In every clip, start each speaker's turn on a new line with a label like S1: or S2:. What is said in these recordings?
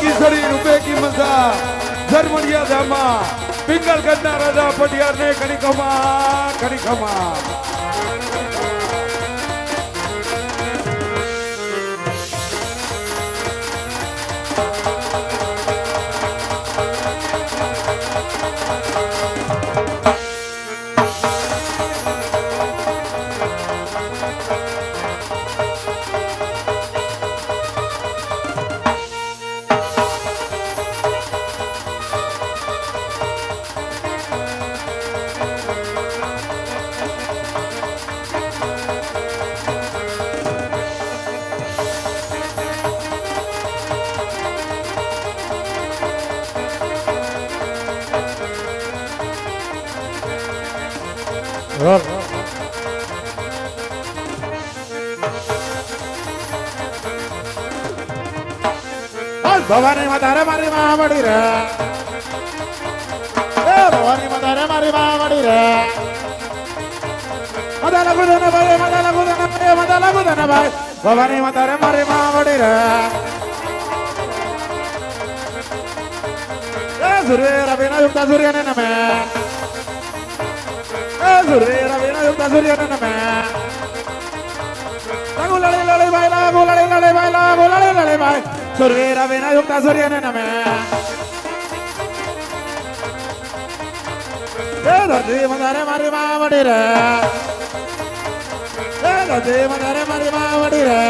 S1: की सड़ी रुपए की मजा जर्मनिया धामा पिंगल गन्ना राजा पटियार ने कड़ी खमा
S2: ભવાની માતારે મારી માં વડી રે એ ભવાની માતારે મારી માં વડી રે મદા લાગુ દે ભાઈ મદા લાગુ દે ભાઈ મદા લાગુ દે ભાઈ ભવાની માતારે મારી માં વડી રે એ સૂર્ય રવિના યુક્તા સૂર્યને નમે એ સૂર્ય રવિના યુક્તા સૂર્યને નમે લાગુ લડી લડી ભાઈ લાગુ લડી લડી ભાઈ લાગુ લડી લડી ભાઈ સૂર્ય રવિના યુક્તા સૂર્યને નમે એ ધરતી મદારે મારી માં વડી રે એ ધરતી મદારે મારી માં વડી રે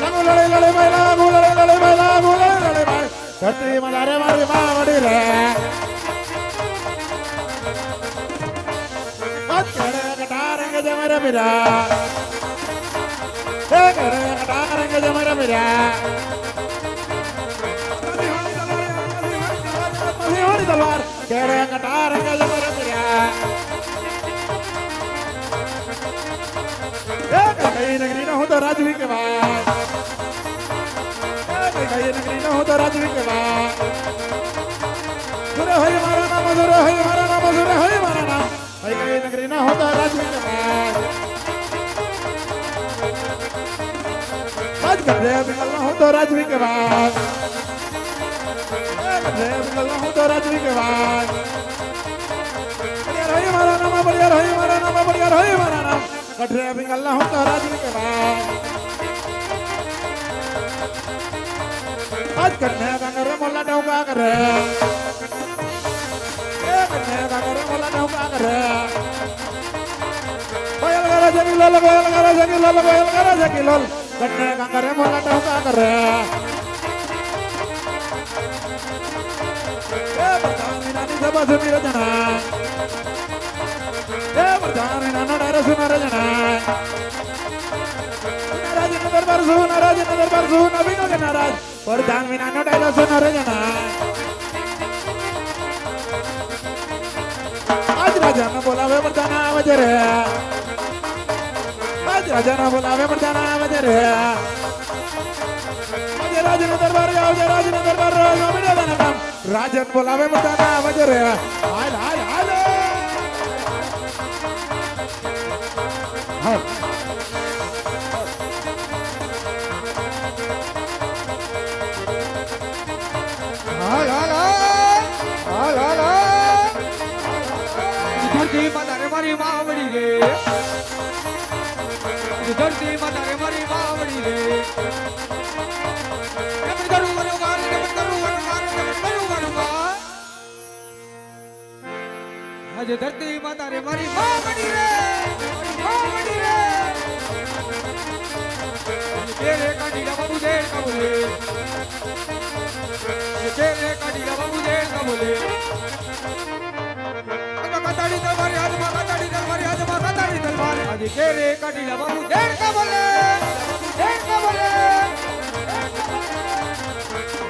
S2: લાગુ લડી લડી ભાઈ લાગુ લડી લડી ભાઈ લાગુ લડી લડી ભાઈ ધરતી મદારે મારી માં વડી રે કેડે કટારંગ જમરે પીરા એ કેડે કટારંગ જમરે પીરા હોરી તલવાર કેડે કટારંગ જમરે પીરા એ કઈ નગરી ન હો તો રાજવી કે વાત એ કઈ નગરી ન હો તો રાજવી કે વાત સુરે હોય મારા નામ સુરે હોય મારા નામ સુરે હોય મારા નામ कई नगरी ना होता राजवी के बाद आज गधे बिगल ना हो तो राजवी के बाद गधे बिगल ना हो तो राजवी के बाद बढ़िया रही हमारा नाम बढ़िया रही हमारा नाम बढ़िया रही हमारा नाम गधे बिगल ना हो तो राजवी के बाद आज गधे का करे मोला डौका करे मोला डौका करे बोयल करा जगी लोल बोयल करा जगी लोल बोयल करा जगी लोल कन्ने का करे मोला डौका करे ए बरदान नानी सभा सुनी रजना ए बरदान नानो डारे सुना रजना नाराज न दरबार सुन अभिनो के नाराज बरदान नानो डारे सुना रजना राजा न बोलावे बरदाना आवाजे रे आज राजा न बोलावे बरदाना आवाजे रे आज राजा न दरबार जाओ जे राजा न दरबार रो मेरे दाना काम राजन बोलावे बरदाना आवाजे रे हाय हाय हाय हाय हाय हाय हाय हाय
S1: धरती मदारे मारी मावड़ी रे धरती मदारे मारी मावड़ी रे नमन करूंगा आज धरती मदारे मारी मावड़ी रे तेरे काटीला बाबू देर का बोले तेरे काटीला बाबू देर का बोले कताड़ी तलवार आज तेरे काटीला बाबू देर का बोले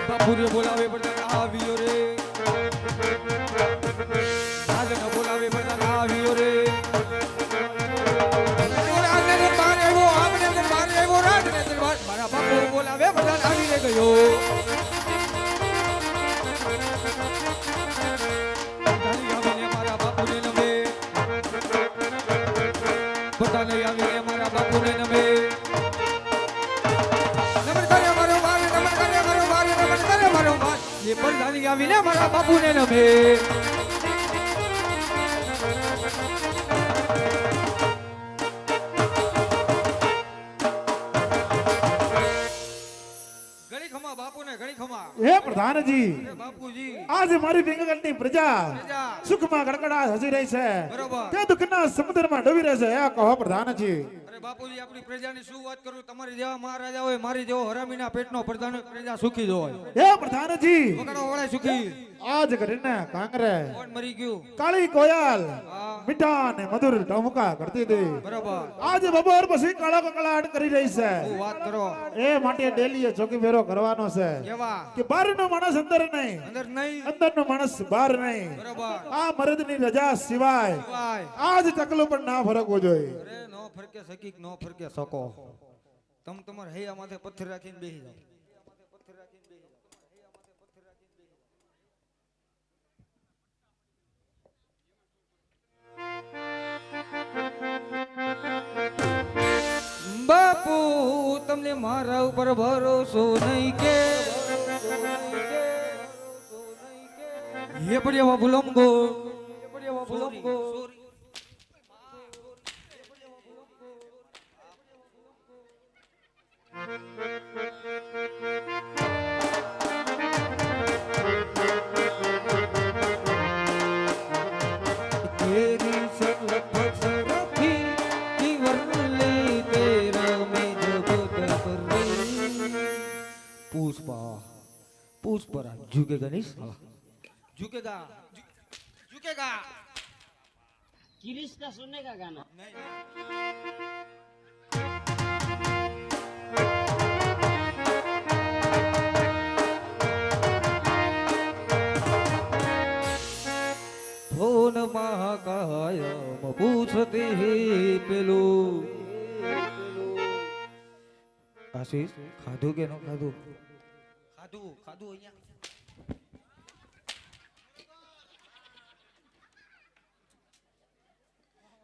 S1: बाबू रे बोलावे बरदाना आवियो रे आज न बोलावे बरदाना आवियो रे राज ने मारे वो आपने ने मारे वो राज ने दरबार मारा बाबू बोलावे बरदाना आवी रे गयो बताने आवे हमारा बापू ने नमे नमन करे हमारे बारे नमन करे
S3: એ પ્રધાની આવીને મારા બાપુને નમે. ઘણી ખમા બાપુને ઘણી ખમા.
S2: હે પ્રધાનજી,
S3: એ બાપુજી
S2: આજે મારી પિંગલની પ્રજા
S3: પ્રજા
S2: સુખમાં ગડગડાટ હસી રહી છે,
S3: બરોબર.
S2: તે દુઃખના સમુદ્રમાં ડૂબી રહે છે. એ કહો પ્રધાનજી.
S3: અરે બાપુજી આપણી પ્રજાની શું વાત કરું, તમારી જેવા મહારાજા હોય, મારી જેવો હરામીના પેટનો પ્રધાન હોય, પ્રજા સુખી જ હોય.
S2: હે પ્રધાનજી,
S3: વગડો વળે સુખી.
S2: આજ કરીને કાંગરે
S3: કોણ મરી ગયું?
S2: કાળી કોયલ
S3: હા
S2: મીઠા ને મધુર ટહુકા કરતી હતી,
S3: બરોબર.
S2: આજે બપોર પછી કાળો કકળાટ કરી રહી છે.
S3: શું વાત કરો?
S2: એ માટે ડેલીએ ચોકી ફેરો કરવાનો છે
S3: કેવા?
S2: કે બહારનો માણસ અંદર નહીં,
S3: અંદર નહીં,
S2: અંદરનો માણસ બહાર નહીં.
S3: બરોબર.
S2: આ મરદની રજા સિવાય
S3: વાય.
S2: આજ ચકલું પણ ના ફરકવો જોઈએ.
S3: અરે નો ફરકે સકી નો ફરકે શકો. તમ તમાર હૈયા માથે પથ્થર રાખીને બેહી જાઓ. બાપુ તમને મારા ઉપર ભરોસો નહીં કે ये बढ़िया वो बुलमगो ये बढ़िया वो बुलमगो तेरी सलफ सरफी की वरले तेरा में जब दबरे पुष्पा झुकेगा नहीं साला झुकेगा झुकेगा
S4: किरिश का सुनने का गाना
S3: फोन महाकायम पूछते ही पेलो आशीष खाधू के नो खाधू खाधू खाधू અહીંયા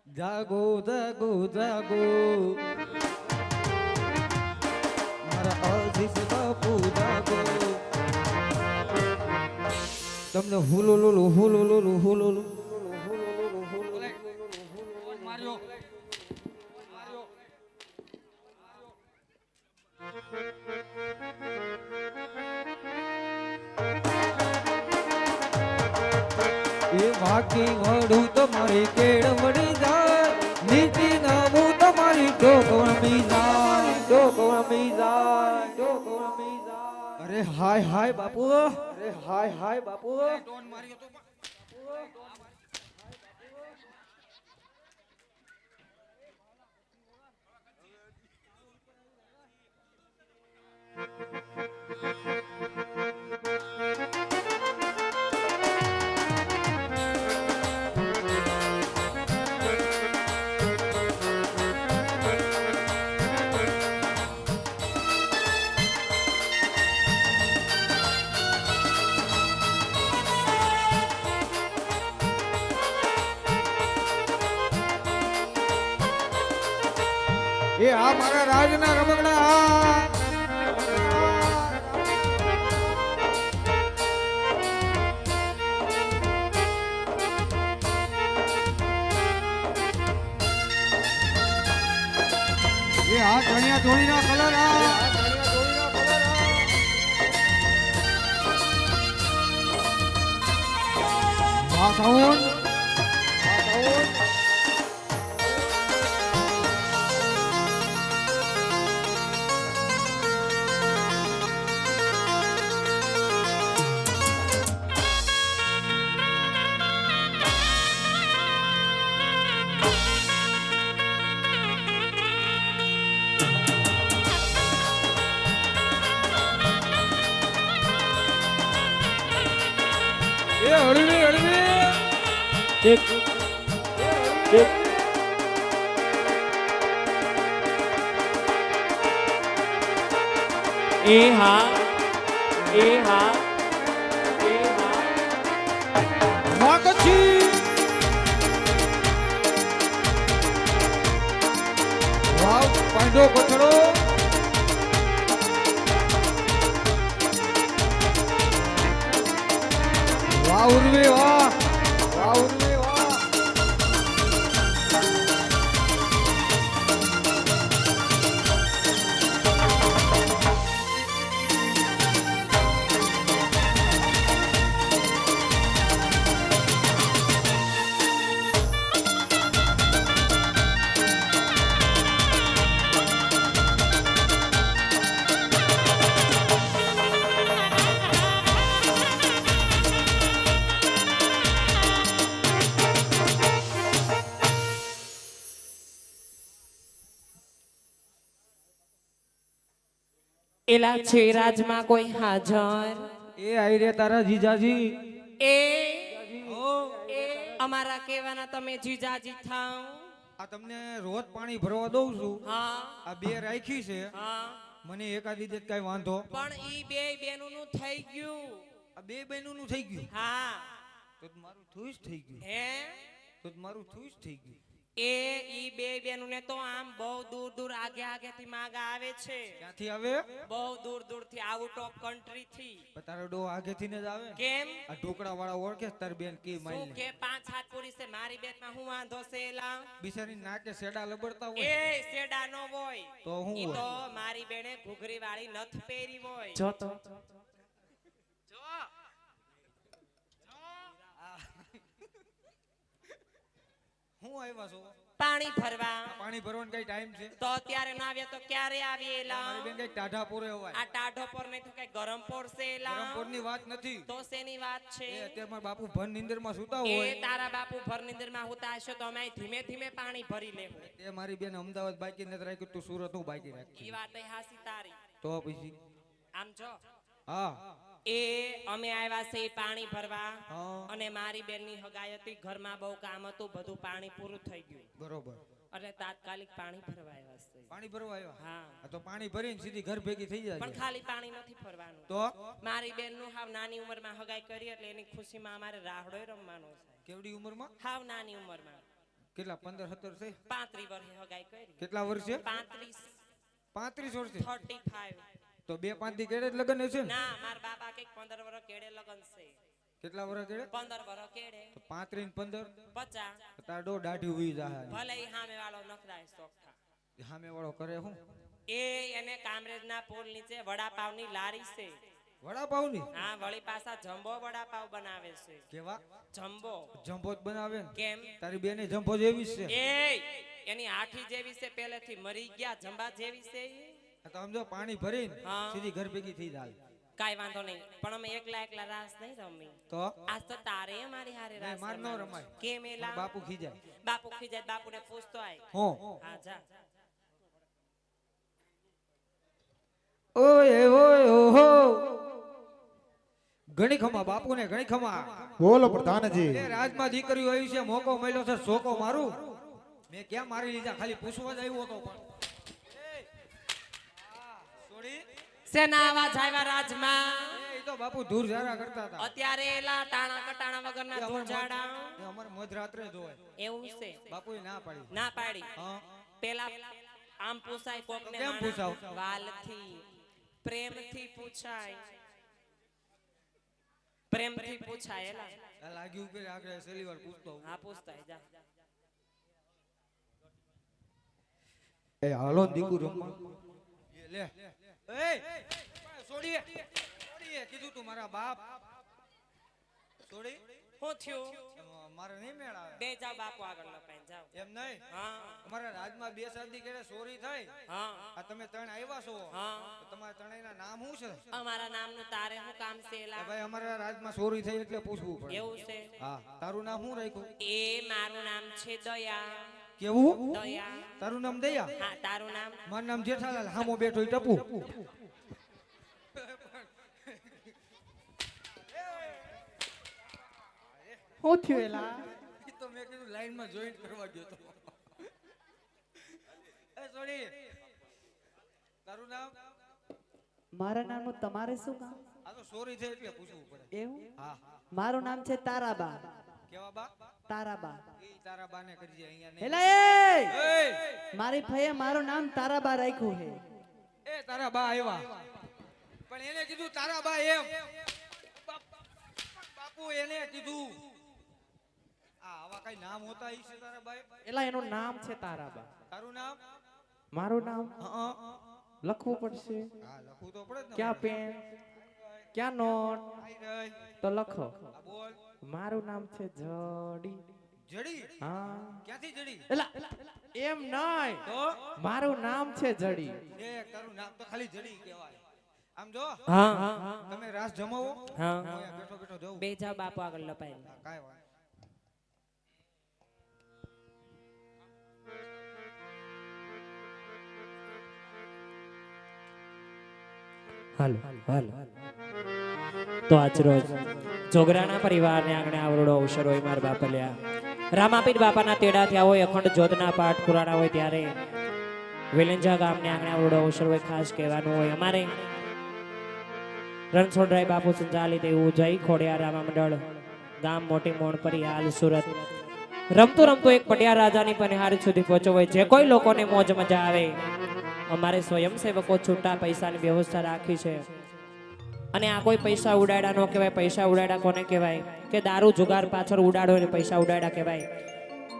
S3: જાગો જાગો જાગો મારા આશીષ બાપુ જાગો તમને હુલુલુલુ હુલુલુલુ હુલુલુ માર્યો એ વાકી વડું તમારી કેળવડી જાય નીતિ નામું તમારી ડોકવમી જાય ડોકવમી જાય ડોકવમી જાય. અરે હાય હાય બાપુ, અરે હાય હાય બાપુ. ટોન માર્યો તો એ આ મારા રાજના રમકડા એ આ ચણિયા ચોળીના કલર આ સાઉન્ડ એ હળવી હળવી
S4: एक एक ए हाँ ए हाँ ए हाँ
S3: વાકછી વાવ પાંડો કોથળો વાહ ઉર્વી વાહ વાહ ઉર્વી વાહ
S5: એલા છે રાજમાં કોઈ હાજર
S3: એ આઈ રે તારા જીજાજી
S5: એ એ અમારા કહેવાના તમે જીજાજી થાવ
S3: આ તમને રોજ પાણી ભરવા દઉં છું
S5: હા
S3: આ બે રાખી છે
S5: હા
S3: મને એકાદી દે કઈ વાંધો
S5: પણ ઈ બે બેનોનું થઈ ગયું
S3: આ બે બહેનોનું થઈ ગયું
S5: હા
S3: તો મારું થું જ થઈ ગયું
S5: હે
S3: તો મારું થું જ થઈ ગયું
S5: એ ઈ બે બેનોને તો આમ બહુ દૂર દૂર આગે આગેથી માગા આવે છે
S3: ક્યાંથી આવે
S5: બહુ દૂર દૂર થી આઉટ ઓફ કન્ટ્રી થી
S3: પણ તારો ડો આગેથી ને જ આવે
S5: કેમ
S3: આ ઢોકળા વાળા ઓળખે તાર બેન કી
S5: શું
S3: માઈલ
S5: કે 5 હાથ પૂરી છે મારી બેટમાં હું વાંધો છે એલા
S3: બિચારી નાકે સેડા લબડતા હોય
S5: એ સેડા નો હોય
S3: તો હું
S5: ઈ
S3: હોય
S5: તો મારી બેને ઘૂઘરી વાળી નથ પહેરી હોય
S3: જો તો હું આવ્યા છો
S5: પાણી ભરવા
S3: પાણી ભરવાનો કઈ ટાઈમ છે
S5: તો અત્યારે ના આવ્યા તો ક્યારે આવી એલા
S3: મારી બેન કઈ ટાઢા પૂરે હોય
S5: આ ટાઢો પર નહીં તો કઈ ગરમ પડશે એલા
S3: ગરમપોરની વાત નથી
S5: તો શેની વાત છે
S3: એ અત્યારે મારા બાપુ ભન નીંદર માં સુતા
S5: એ
S3: હોય
S5: તારા બાપુ ભરનિંદર માં હોતા હશો તો અમે ધીમે ધીમે પાણી ભરી લેવું
S3: તે મારી બેન અમદાવાદ બાકી નથી રાખ્યું તું સુરત હું બાકી
S5: ઈ
S3: રાખી
S5: વાત એ હાસી તારી
S3: તો પછી
S5: આમ જો
S3: હા
S5: એ અમે આવ્યા છે ઈ પાણી ભરવા
S3: હા.
S5: અને મારી બેનની હગાઈ હતી ઘરમાં બહુ કામ હતું બધું પાણી પૂરું થઈ ગયું
S3: બરોબર
S5: એટલે તાત્કાલિક પાણી ભરવા આવ્યા છે
S3: પાણી ભરવા આવ્યા
S5: હા
S3: આ તો પાણી ભરીને સીધી ઘર ભેગી થઈ જાય
S5: પણ ખાલી પાણી નથી ભરવાનું
S3: તો
S5: મારી બેન નું હાવ નાની ઉંમરમાં હગાઈ કરી એટલે એની ખુશીમાં અમારે રાહડોય રમવાનો છે
S3: કેવડી ઉંમરમાં
S5: હાવ નાની ઉંમરમાં
S3: કેટલા 15 17 છે
S5: 35 વર્ષે હગાઈ કરી
S3: કેટલા વર્ષે
S5: 35
S3: 35 વર્ષે
S5: 35
S3: તો 2-5 થી કેડે જ લગન હશે ને
S5: ના માર બાપા કઈક 15 વર્ષ કેડે લગન છે
S3: કેટલા વર્ષ કેડે
S5: 15 વર્ષ કેડે
S3: તો 35 ને 15
S5: 50
S3: તાર ડો દાઢી ઉઈ જાહે
S5: ભલે ઈ સામે વાળો નખરાય સોખા
S3: સામે વાળો કરે હું
S5: એ એને કામરેજના પુલ નીચે વડાપાવની લારી છે
S3: વડાપાવની
S5: હા વળી પાછા જમ્બો વડાપાવ બનાવે છે
S3: કેવા
S5: જમ્બો
S3: જંભો જ બનાવે ને
S5: કેમ
S3: તારી બેને જંભો જેવી જ છે
S5: એ એની આઠી જેવી છે પહેલેથી મરી ગયા જંબા જેવી છે ઈ.
S3: આ તો સમજો પાણી ભરીને
S5: હા.
S3: સીધી ઘર ભેગી થઈ જાય
S5: કાઈ વાંધો નહીં પણ અમે એકલા રાસ નહીં રમી
S3: તો
S5: આજ તો તારે મારી હારે
S3: નહીં,
S5: રાસ
S3: માર ન
S5: રમવાનું.
S3: રમાય.
S5: કેમ એલા
S3: બાપુ ખીજાય
S5: બાપુ ખીજાય બાપુને પૂછતો આય
S3: હું
S5: હા જા
S3: ઓય ઓય ઓહો ઘણી ખમા બાપુને ઘણી ખમા
S2: બોલો પ્રધાનજી
S3: એ રાજમાં દીકરીઓ આવી છે મોકો મળ્યો છે સોકો મારું મેં ક્યાં મારી લીધા ખાલી પૂછવા જ આવ્યો હતો પણ સોડી
S5: સેના આવાજ આવ્યા રાજમાં
S3: એ તો બાપુ દૂર જારા કરતા હતા
S5: અત્યારે એલા ટાણા કટાણા વગરના ધૂળઝાડા
S3: અમારે મધ રાત્રે જોય
S5: એવું છે
S3: બાપુએ ના પાડી
S5: ના પાડી
S3: હા
S5: પેલા આમ પૂછાય કોકને
S3: કેમ પૂછાવ?
S5: વાલથી પ્રેમથી પૂછાય પ્રેમથી પૂછાય એલા
S3: આ લાગ્યું કે આગળ છેલ્લી વાર પૂછતો હોઉં.
S5: હા પૂછતાય જા
S3: એ હાલો દીકુ રમવા એ લે એ છોડીએ છોડીએ કીધું તું મારા બાપ છોડી
S5: શું થયું
S3: મારે નહીં મેળ આવે
S5: બે જાવ બાપુ આગળ લપાઈ જાવ
S3: એમ નહીં
S5: હા
S3: અમારા રાજમાં બે શાદી કરે ચોરી થઈ
S5: હા
S3: આ તમે ત્રણ આવ્યા છો
S5: હા
S3: તો તમારા ત્રણેયના નામ શું છે
S5: અમારા નામનું તારે શું કામ છે
S3: એ
S5: એલા
S3: ભાઈ અમારા રાજમાં ચોરી થઈ એટલે પૂછવું પડે
S5: એવું છે
S3: હા તારું નામ શું રાખ્યું
S5: એ મારું નામ છે દયા
S3: કેવું
S5: દયા
S3: તારું નામ દયા
S5: હા તારું નામ
S3: મારું નામ જેઠાલાલ હામો બેઠો ઈ ટપુ
S2: શું થયું એલા
S3: ઈ તો મેં કીધું લાઈનમાં જોઈન્ટ કરવા ગયો તો એ સોડી તારું નામ
S6: મારા નામનું તમારે શું કામ
S3: આ તો ચોરી થઈ એટલે પૂછવું પડે
S6: એવું
S3: હા
S6: મારું નામ છે તારાબા
S3: કેવા બા
S6: તારાબા
S3: ઈ તારા બાને કરજે અહીંયા નહીં
S6: એલા એ મારી ભાઈએ મારું નામ તારાબા રાખ્યું છે
S3: એ તારા બા આવ્યા પણ એને કીધું તારા બા એમ બાપુ બાપુ એને કીધું આવા કઈ નામ હોતા ઈ છે તારા ભાઈ
S2: એલા એનું નામ છે તારાબા.
S3: તારું નામ
S2: મારું નામ
S3: હા
S2: લખવું પડશે.
S3: લખવું તો પડે જ ને
S2: ક્યાં પેન ક્યાં નોટ
S3: આઈ રહી
S2: તો લખો.
S3: આ બોલ
S2: મારું નામ છે જડી.
S3: જડી
S2: હા
S3: ક્યાંથી જડી
S2: એલા એમ નહીં,
S3: તો
S2: મારું નામ છે જડી.
S3: દેખ તારું નામ તો ખાલી જડી કહેવાય આમ જો
S5: હા
S3: તમે રાસ જમાવો
S5: હા
S3: હું અહીંયા બેઠો બેઠો જઉં
S5: બે જાવ બાપુ આગળ લપાય
S3: કાંઈ વાત
S5: હાલો હાલો તો આજ રોજ જોગરાના પરિવારને આંગણે આવડો અવસર હોય મારા બાપલ્યા રામાપીર બાપાના તેડા થયા હોય અખંડ જ્યોતના પાઠ પુરાણા હોય ત્યારે વેલેંજા ગામને આંગણે આવડો અવસર હોય ખાસ કહેવાનું હોય અમારે રણછોડરાય બાપુ સંચાલિત એવું જય ખોડિયાર રામા મંડળ ગામ મોટી મોણપરી હાલ સુરત રમતું રમતું એક પટિયા રાજાની પનિહારી સુધી પહોંચ્યો હોય જે કોઈ લોકોને મોજ મજા આવે અમારે સ્વયંસેવકો છૂટા પૈસાની વ્યવસ્થા રાખી છે અને આ કોઈ પૈસા ઉડાડા ન કહેવાય. પૈસા ઉડાડા કોને કહેવાય કે દારૂ જુગાર પાછળ ઉડાડો અને પૈસા ઉડાડા કહેવાય.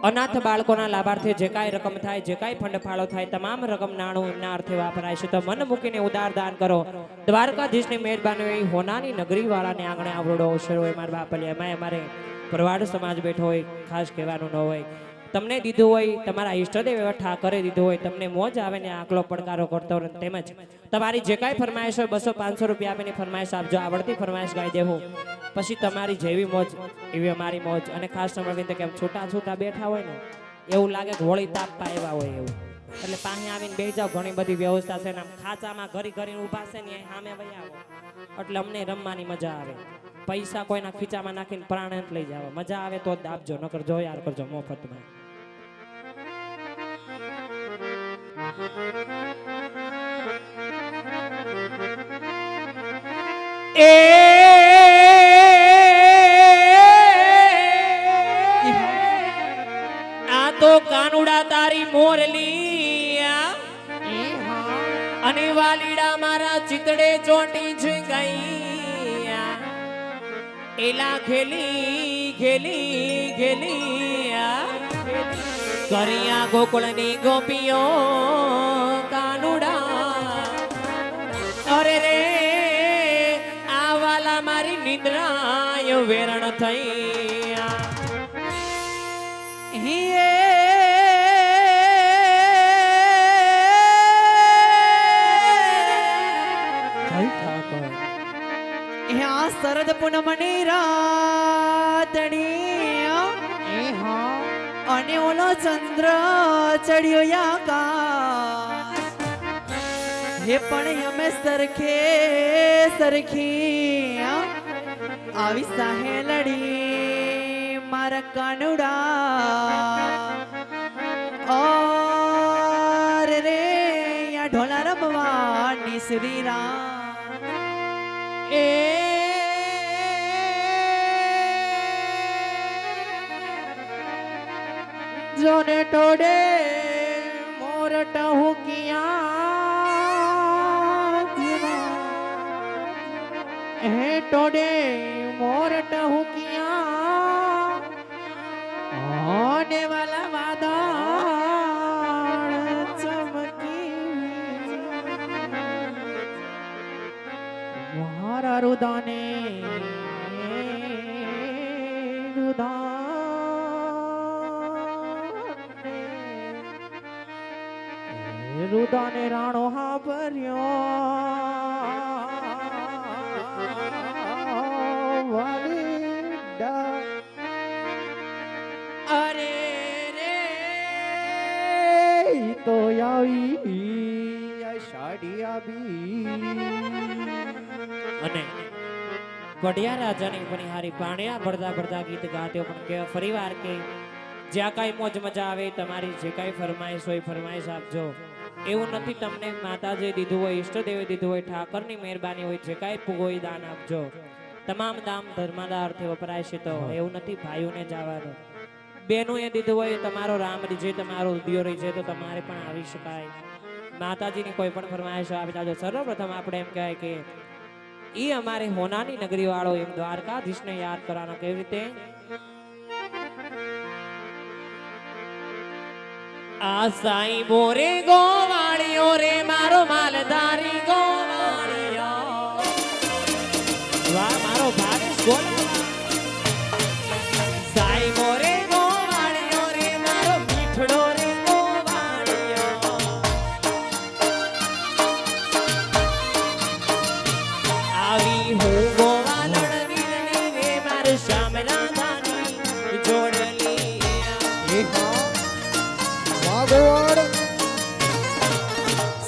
S5: અનાથ બાળકોના લાભાર્થે જે કાંઈ રકમ થાય જે કાંઈ ફંડ ફાળો થાય તમામ રકમ નાણું એમના અર્થે વાપરાય છે. તો મન મૂકીને ઉદાર દાન કરો. દ્વારકાધીશની મહેરબાની હોય હોનાની નગરી વાળાને આંગણે આવડો અવસર હોય મારા બાપલિયા એમાં અમારે પ્રવાડ સમાજ બેઠો હોય ખાસ કહેવાનું ન હોય. તમને દીધું હોય તમારા ઈષ્ટદેવ એવા ઠાકરે દીધું હોય તમને મોજ આવે ને આકલો પડકારો કરતો હોય તેમજ તમારી જે કાંઈ ફરમાઈશ હોય 200-500 રૂપિયા આપીને ફરમાઈશ આપજો. આવડતી ફરમાઈશ ગાઈ દેવું પછી તમારી જેવી મોજ એવી અમારી મોજ. અને ખાસ સમજીને કેમ છૂટા છૂટા બેઠા હોય ને એવું લાગે કે હોળી તાપવા એવા હોય એવું એટલે પાસે આવીને બેસી જાવ. ઘણી બધી વ્યવસ્થા છે ને આમ ખાચામાં ઘરી ઘરીને ઊભા છે ને સામે વહી આવો એટલે અમને રમવાની મજા આવે. પૈસા કોઈના ખીચામાં નાખીને પ્રાણ લઈ જાવ મજા આવે તો જ આપજો નકર જો યાર કરજો મફતમાં. આ તો કાનુડા તારી મોરલી અને વાલીડા મારા ચિતડે ચોટી જ ગઈ એલા ખેલી ખેલી ખેલી કરિયા ગોકુળની ગોપીઓ કાનુડા અરે રે આવાલા મારી નિદ્રાય વેરણ થઈ
S6: શરદ પૂનમની રાતડી અને ઓલો ચંદ્ર ચડ્યો આકાશ હે પણ અમે સરખે સરખી આવી સાહેલડી મારા કાનુડા ઓર રે યા ઢોલા રમવાની શ્રી રામ એ જોને ટોડે મોરટ હુકિયા હે ટોડે મોરટ હુકિયા ઓને વાલા વાદળ ચમકી મારા રુદાને રુદા રુદાને રાણો હા ભર્યો અરે રે તો આવી સાડી આવી
S5: અને પઢિયા રાજાની પનિહારી પાણ્યા ભરતા ભરતા ગીત ગાત્યો પણ કે ફરીવાર કે જ્યાં કાંઈ મોજ મજા આવે તમારી જે કાંઈ ફરમાઈશ હોય ફરમાઈશ આપજો. એવું નથી તમને માતાજીએ દીધું હોય ઈષ્ટદેવે દીધું હોય ઠાકરની મહેરબાની હોય જે કાંઈ પૂગો હોય દાન આપજો. તમામ દામ ધર્મના અર્થે વપરાય છે તો એવું નથી ભાઈઓને જવાનું. બેનું એ દીધું હોય તમારો રામ રીજે તમારો ઉદયો રીજે તો તમારે પણ આવી શકાય. માતાજીની કોઈ પણ ફરમાઈશ આવી જાજો. સર્વપ્રથમ આપણે એમ કહેવાય કે ઈ અમારે હોનાની નગરી વાળો એમ દ્વારકાધીશને યાદ કરવાનો કેવી રીતે આ સાઈ બોરે ગોવાળિયો રે મારો માલધારી ગોવાળિયો વાહ મારો ભાવેશ ગોવાળિયો સાઈ બોરે ગોવાળિયો રે મારો મીઠડો રે ગોવાળિયો આવી હું ગોવાળણ વીરણી રે મારે શ્યામલા ધાની જોડલી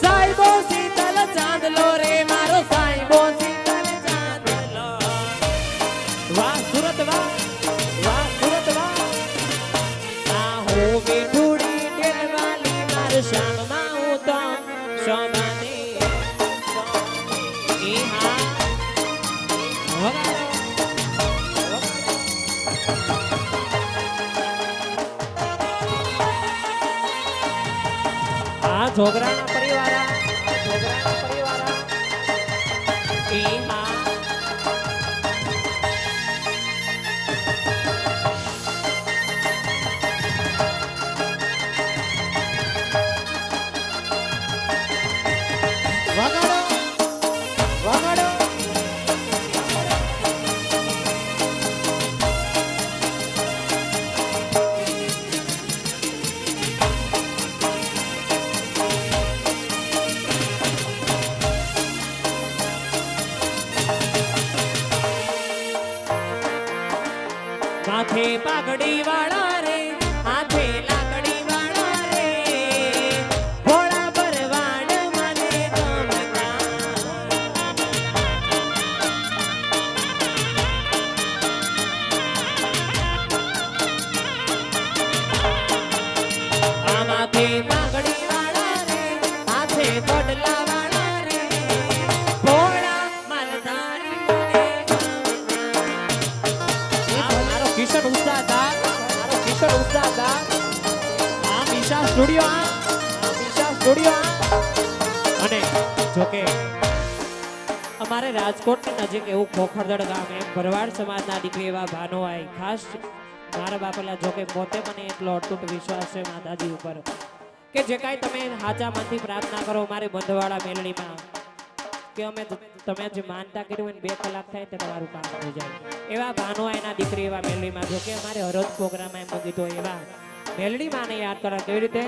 S5: સાઈબો શીતલ ચાંદલો રે મારો સાઈબો શીતલ ચાંદલો વાહ સુરત વાહ સુરત વાહ આ હો મીઠુડી ટેલવાલી માર શ્યામમાં હું તો શોભાને ઈ હા વગાડો આ છોકરાના પરિવાર એ હા
S2: વગાડો વગાડો
S5: માથે પાઘડી વાળા રે હાથે લાકડી વાળા રે ભોળા ભરવાડ મને ગમતા આ માથે પાઘડી વાળા રે હાથે પડલા વાળા રે ભોળા માલધારી મને ગમતા મારો કિશન ઉસ્તાદાર આ મિશા સ્ટુડિયો અને જોકે અમારે રાજકોટની નજીક એવું ખોખરદડ ગામ એમ ભરવાડ સમાજના દીકરી એવા ભાનુભાઈ ખાસ મારા બાપલા જોકે પોતે મને એટલો અતૂટ વિશ્વાસ છે માતાજી ઉપર કે જે કાંઈ તમે હાચા મનથી પ્રાર્થના કરો મારે બંધવાળા મેલડીમાં કે અમે તમે જે માનતા કર્યું હોય ને 2 કલાક થાય તો તમારું કામ થઈ જાય એવા ભાનુભાઈના દીકરી એવા મેલડીમાં જો કે અમારે હરોજ પ્રોગ્રામમાં એમ કીધું હોય એવા મેલડીમાંને યાદ કરવા કેવી રીતે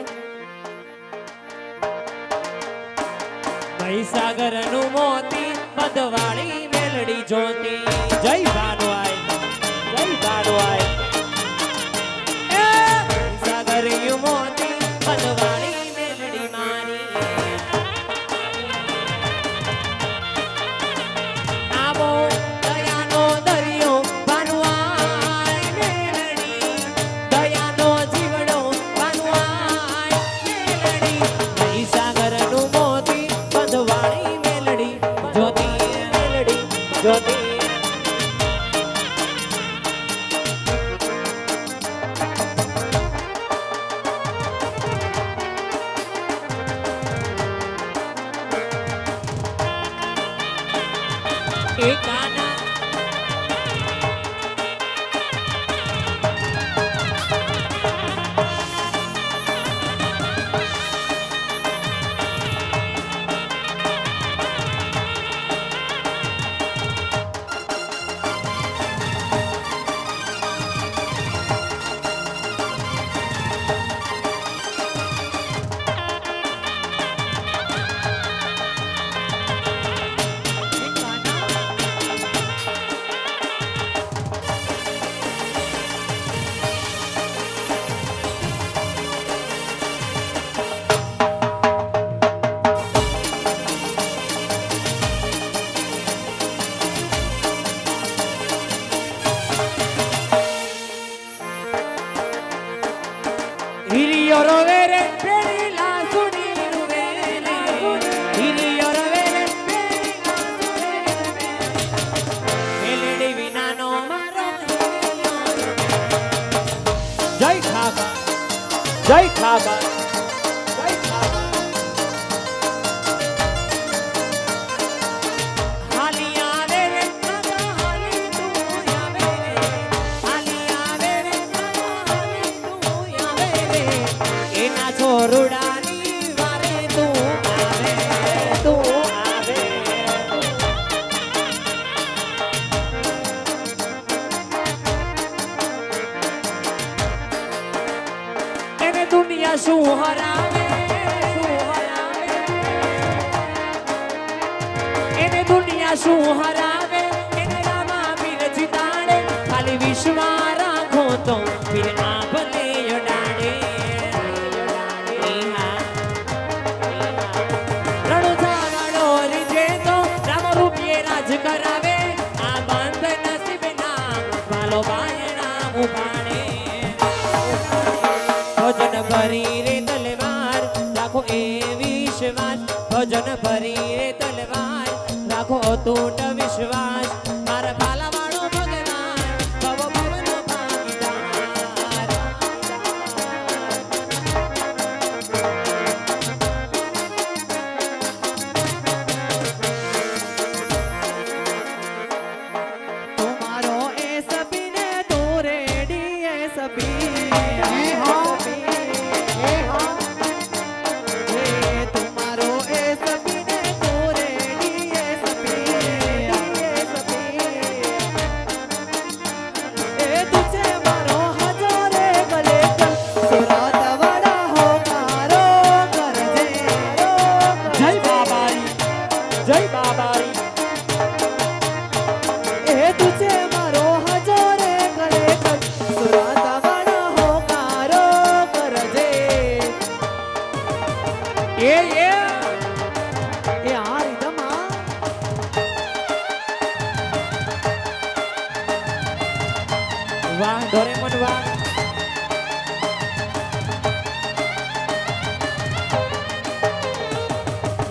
S5: મહીસાગરનું મોતી મધવાળી મેલડી જોતી જય ભાનુભાઈ એ મહીસાગરનું મોતી મધવાળી મેલડી મારી આવો દયાનો દરિયો ભાનુઆય મેલડી દયાનો જીવડો ભાનુઆય મેલડી મહીસાગરનું મોતી બંધવાળી મેલડી જ્યોતિ એ ગાના ಹಿರಿಯ ರೊವೆರೆ ಬೆಳಿಲ ಸುಡಿರುವೆಲೆ ಹಿರಿಯ ರೊವೆರೆ ಬೆಳಿಲ ಮೇಲೆಡಿ ವಿನಾನೋ ಮಾರೋ ಜೈ ಠಾಕಾ ಜೈ ಠಾಕಾ ಜೈ ಠಾಕಾ ಹಾಲಿಯಾರೆ શું હરાવે એને રામા પીર જીતાડે ખાલી વિશ્વા રાખો તો પીર આ ભલે યોડાડે રણુજાનો રીજે તો રામ રૂપિયે રાજ કરાવે આ બંધ નસીબ ના વાલો બાયણા ઉપાડે ભજન ભરી રે તલવાર રાખો એ વિશ્વાસ ભજન ભરી રે તલવાર રાખો અતૂટ વિશ્વાસ મારા પાલાવાળો ભગવાન ભવ ભવનો ભાગીદાર
S6: તમારો એ સપીને તો રેડી એ સપી તમારો એ સપીને તો રેડી એ સપી એ તુજે મારો હજારે ગલે સુરત વાળા હો કારો કરજે
S5: જય બાબારી જય બાબારી
S6: એ તુજે મારો હજારે ગલે સુરત વાળા હો કારો કરજે
S5: એ
S6: એ આ રીતમાં
S5: વાહ ડોરેમોન વાહ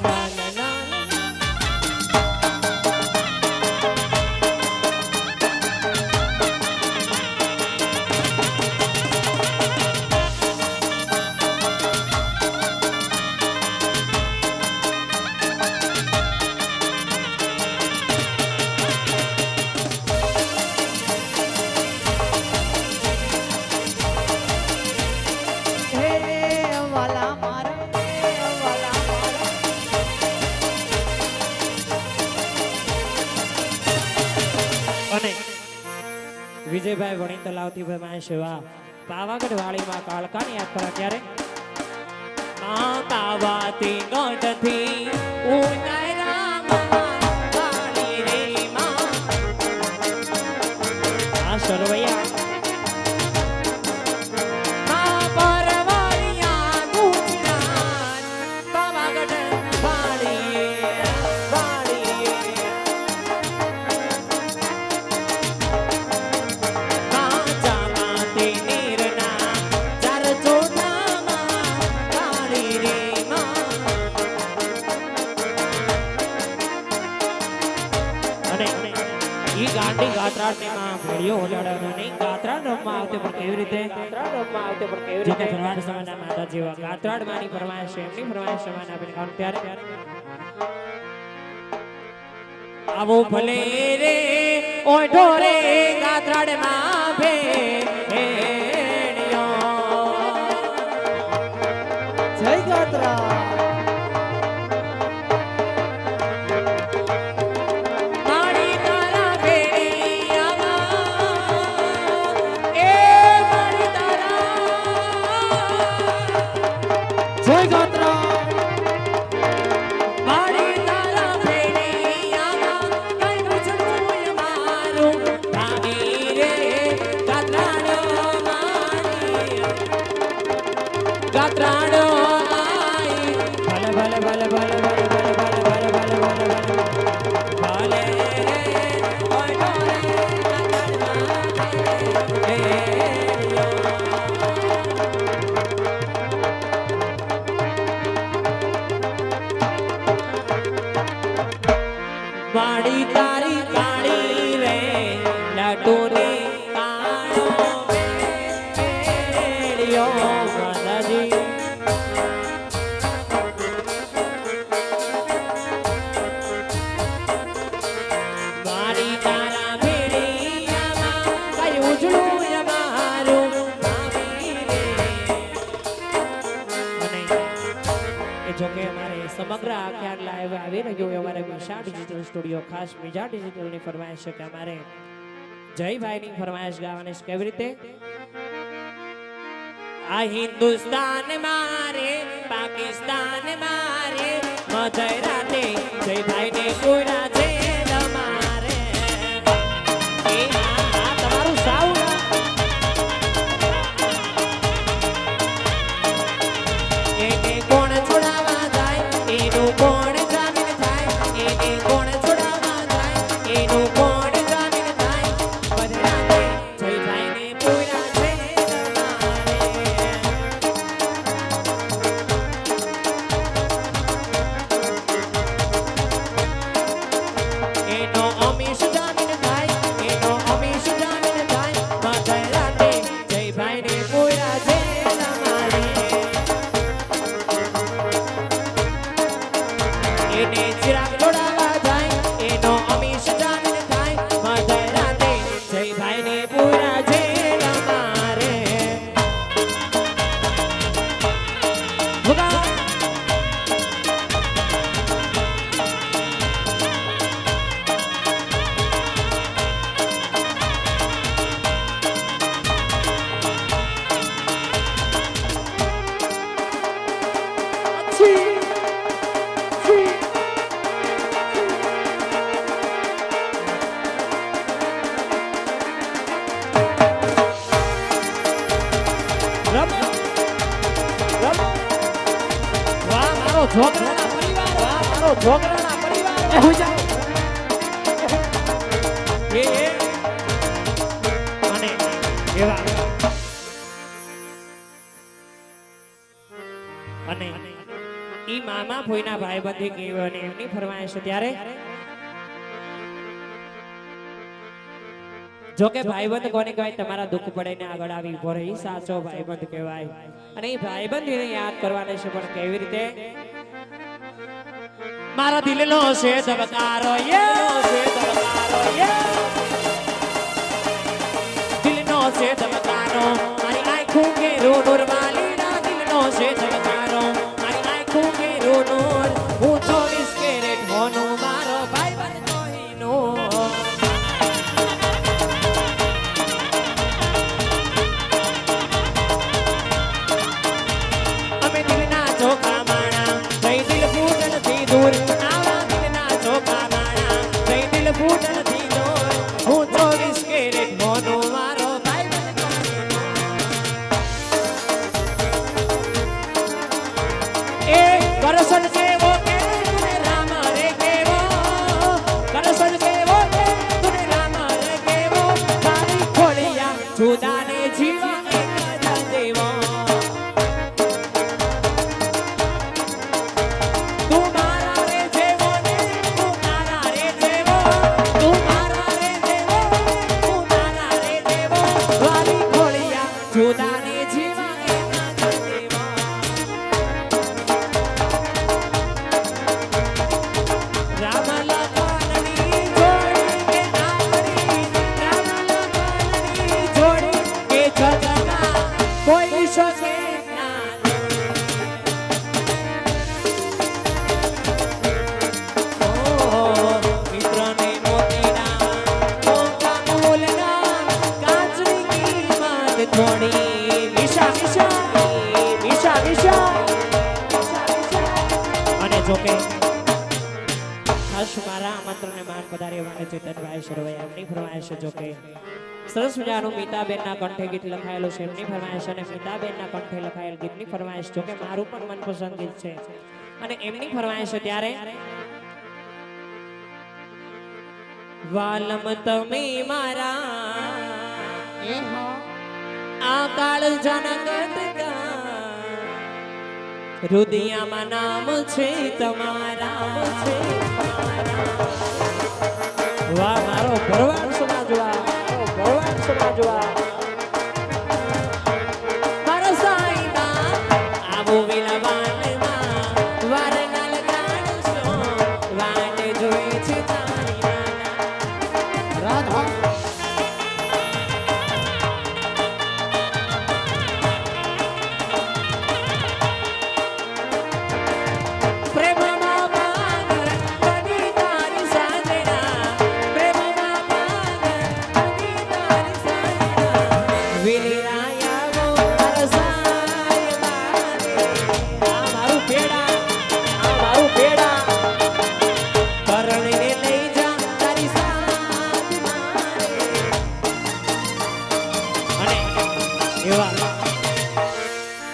S5: ના ના ના
S6: હે વાલા મારા વાલા મારા
S5: અને વિજયભાઈ વણી તલાવતી ભાઈ માં સેવા પાવાગઢ વાળીમાં કાળકાની યાદ કરા ત્યારે પાવાતી ગઢથી ઉતારા વાળી રે માં આ સરવૈયા પરવાળિયા ગુજરાત પાવાગઢ વાળી વાળી કાચામાંથી નીરના ચાર ચોટામાં કાળી રે માં અને ઈ ગાંડી ગાત્રાને માં ભેળિયો ઓલાડવાનો નહીં ગાત્રાડ રમવા આવતે પણ કેવી રીતે જો કે ભરવાડ સમાજના માતા જેવા ગાત્રાડ માની ફરમાઈશ છે એમની ફરમાઈશ સમાન આપીને ગાવાનું ત્યારે આવો ભલે રે ઓઢો રે ગાત્રાડ માં ભેળિયો
S6: જય ગાત્રા
S5: મારી તારા ભેળિયામાં એ મારી તારા
S6: જય ગાત્રા
S5: મારી તારા ભેળિયામાં કઈ પૂછડું મારું ભાગી રે ગાત્રાડો મારી ગાત્રાડો આઈ ભલે ભલે ભલે ભલે ભલે ભલે ભલે ભલે ભલે ભલે ભલે ઓય ડોરે વાડી તારી કાળી રે લાડુની કાળો મેળ્યો માતાજી મારી તારા ભેળિયામાં કઈ ઉજળું અમારું આવી રે અને એ જો કે અમારે સમગ્ર આખ્યાન લાઈવ આવી રહ્યું અમારે મિશા ડિજિટલ સ્ટુડિયો ખાસ મિજા ડિજિટલની ફરમાઈશ છે કે અમારે જયભાઈની ફરમાઈશ ગાવાની છે કેવી રીતે આ હિન્દુસ્તાન મારે પાકિસ્તાન મારે મધર રાતે જયભાઈને કોઈના છે એનું કોણ જામીન થાય બદરાતે જય ભાઈને પૂરા છે તમારે એનો અમીશ જામીન થાય એનો અમીશ જામીન થાય બદરાતે જય ભાઈને પૂરા છે તમારે એને ચિરાગ જોડાવા જાય એનો અમીશ જામીન થાય મધરાતે જય ભાઈને પૂરા છે અમારે ભગા છોકરાના પરિવાર મારો છોકરાના પરિવાર એ હું જાઉં એ અને એવા અને ઈ મામા ફોઈના ભાઈબંધી કેવો અને એમની ફરમાઈશ ત્યારે જો કે ભાઈબંધ કોને કહેવાય તમારા દુઃખ પડે ને આગળ આવી ઉભો રહે ઈ સાચો ભાઈબંધ કહેવાય અને ઈ ભાઈબંધીને યાદ કરવાને છે પણ કેવી રીતે મારા દિલનો છે ધબકારો દિલનો છે ધબકારો મારી આંખો કે રોનોર માલીના દિલનો છે ધબકારો મારી આંખો કે રોનોર હું 24 કેરેટ હોનો મારો ભાઈબંધ કોઈનો અમે દિલના ચોખા માણા જઈ દિલ ફૂટણથી દૂર આવા દિલના ચોખા માણા જઈ દિલ ફૂટણથી દૂર હું 24 કેરેટ હોનો મારો ભાઈબંધ કોઈનો એ કરસન કેવો કે તુને રામ રે કેવો કરસન કેવો કે તુને રામ રે કેવો તારી ખોળિયા જુદાને જીવા એક જ દેવો તું મારા રે જેવો ને તું મારા રે જેવો તું મારા રે જેવો તું મારા રે જેવો વાલી ખોળિયા જુદાને જીવા એક જ દેવો રામ લખનની જોડી કે નાની રામ લખનની જોડી કે જગમાં કોઈ શકે ના મિત્રને મોતીના મોંઘા મૂલના કાચની કિંમત થોડી વિશા અને જોકે ખાસ મારા આમંત્રણને માન પધારી વાને ચેતનભાઈ સરવૈયા એમની ફરમાઈશ જો કે સરસ મજાનું મીતાબેનના કંઠે ગીત લખાયેલું છે એમની ફરમાઈશ અને મીતાબેનના કંઠે લખાયેલ ગીતની ફરમાઈશ જો કે મારું પણ મનપસંદ ગીત છે અને એમની ફરમાઈશ ત્યારે વાલમ તમે મારા આ કાળ જનગત રુદિયામાં નામ છે તમારા વાહ મારો ભરવાડ સમાજવા મારો સાઈબા આવો વિલવાનમાં વારનાલ કાઢશો વાટ જોઈ છે તારી રાધા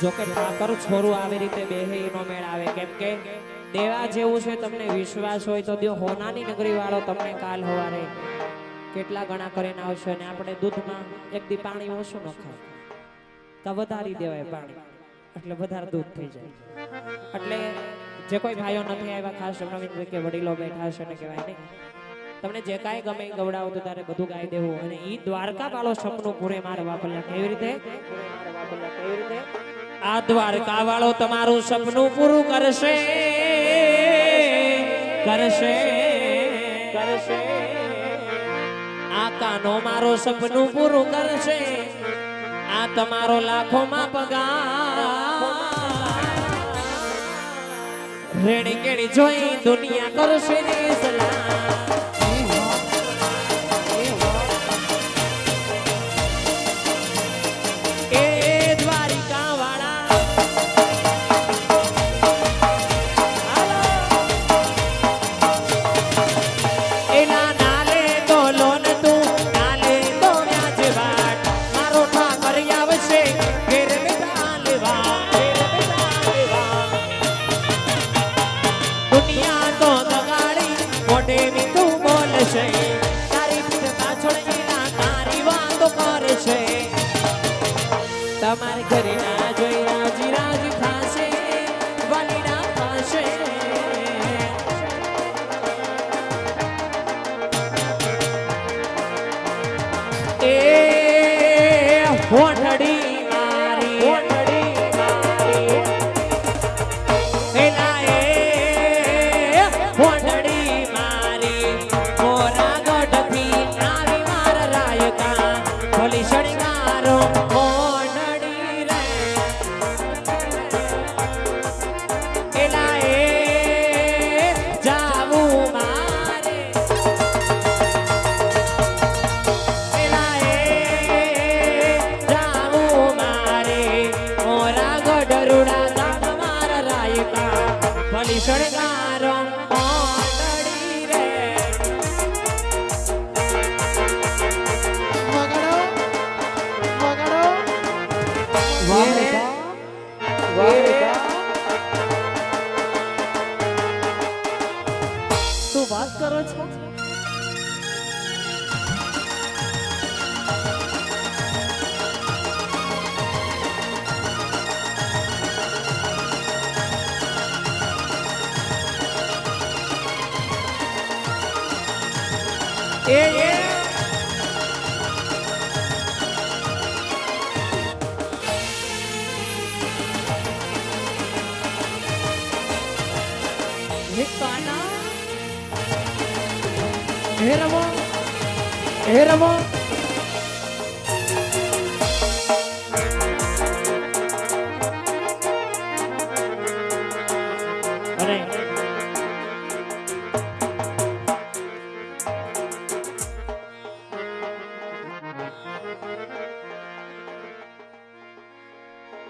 S5: જોકે ઠાકર છોરું આવી રીતે બેહે એનો મેળ આવે કેમ કે દેવા જેવું છે તમને વિશ્વાસ હોય તો દો હોનાની નગરી વાળો તમને કાલ હવારે કેટલા ગણા કરીને આવશે અને આપણે દૂધમાં એક દી પાણી ઓછું ન ખાય તો વધારી દેવાય પાણી એટલે વધારે દૂધ થઈ જાય એટલે જે કોઈ ભાઈઓ નથી આવ્યા ખાસ નવીનભાઈ કે વડીલો બેઠા છે ને કહેવાય નહીં તમને જે કાંઈ ગમે એ ગવડાવો તો તારે બધું ગાઈ દેવું અને ઈ દ્વારકા વાળો સપનું પૂરે મારે વાપર્યા કેવી રીતે આ દ્વારકા વાળો તમારું સપનું પૂરું કરશે કરશે કરશે આ કાનો મારો સપનું પૂરું કરશે આ તમારો લાખોમાં પગાર રેણી કેણી જોઈ દુનિયા કરશે ને સલામ એ દ્વારિકા વાળા એના નાલે તો લોન તું નાલે તો વ્યાજ વાટ મારો ઠાકર આવશે ફેર બેટા લેવા દુનિયા તો દગાડી મોઢે મીઠું બોલશે તારી પીઠ પાછળ એના તારી વાતો કરશે તમારે ઘરે ના જોઈ રાજી રાજી થાશે વાલીડા થાશે એ હોઠડી મારી એલા એ હોઠડી મારી મોરા ગઢથી આવી માર રાયકા ભલી શણગારો હોઠડી રે એલા એ જાવું મારે એલા એ જાવું મારે મોરા ગઢરુડા ગામ મારા રાયકા ભલી શણગારો હોઠડી રે
S6: શું વાત કરો છો
S5: હે રમો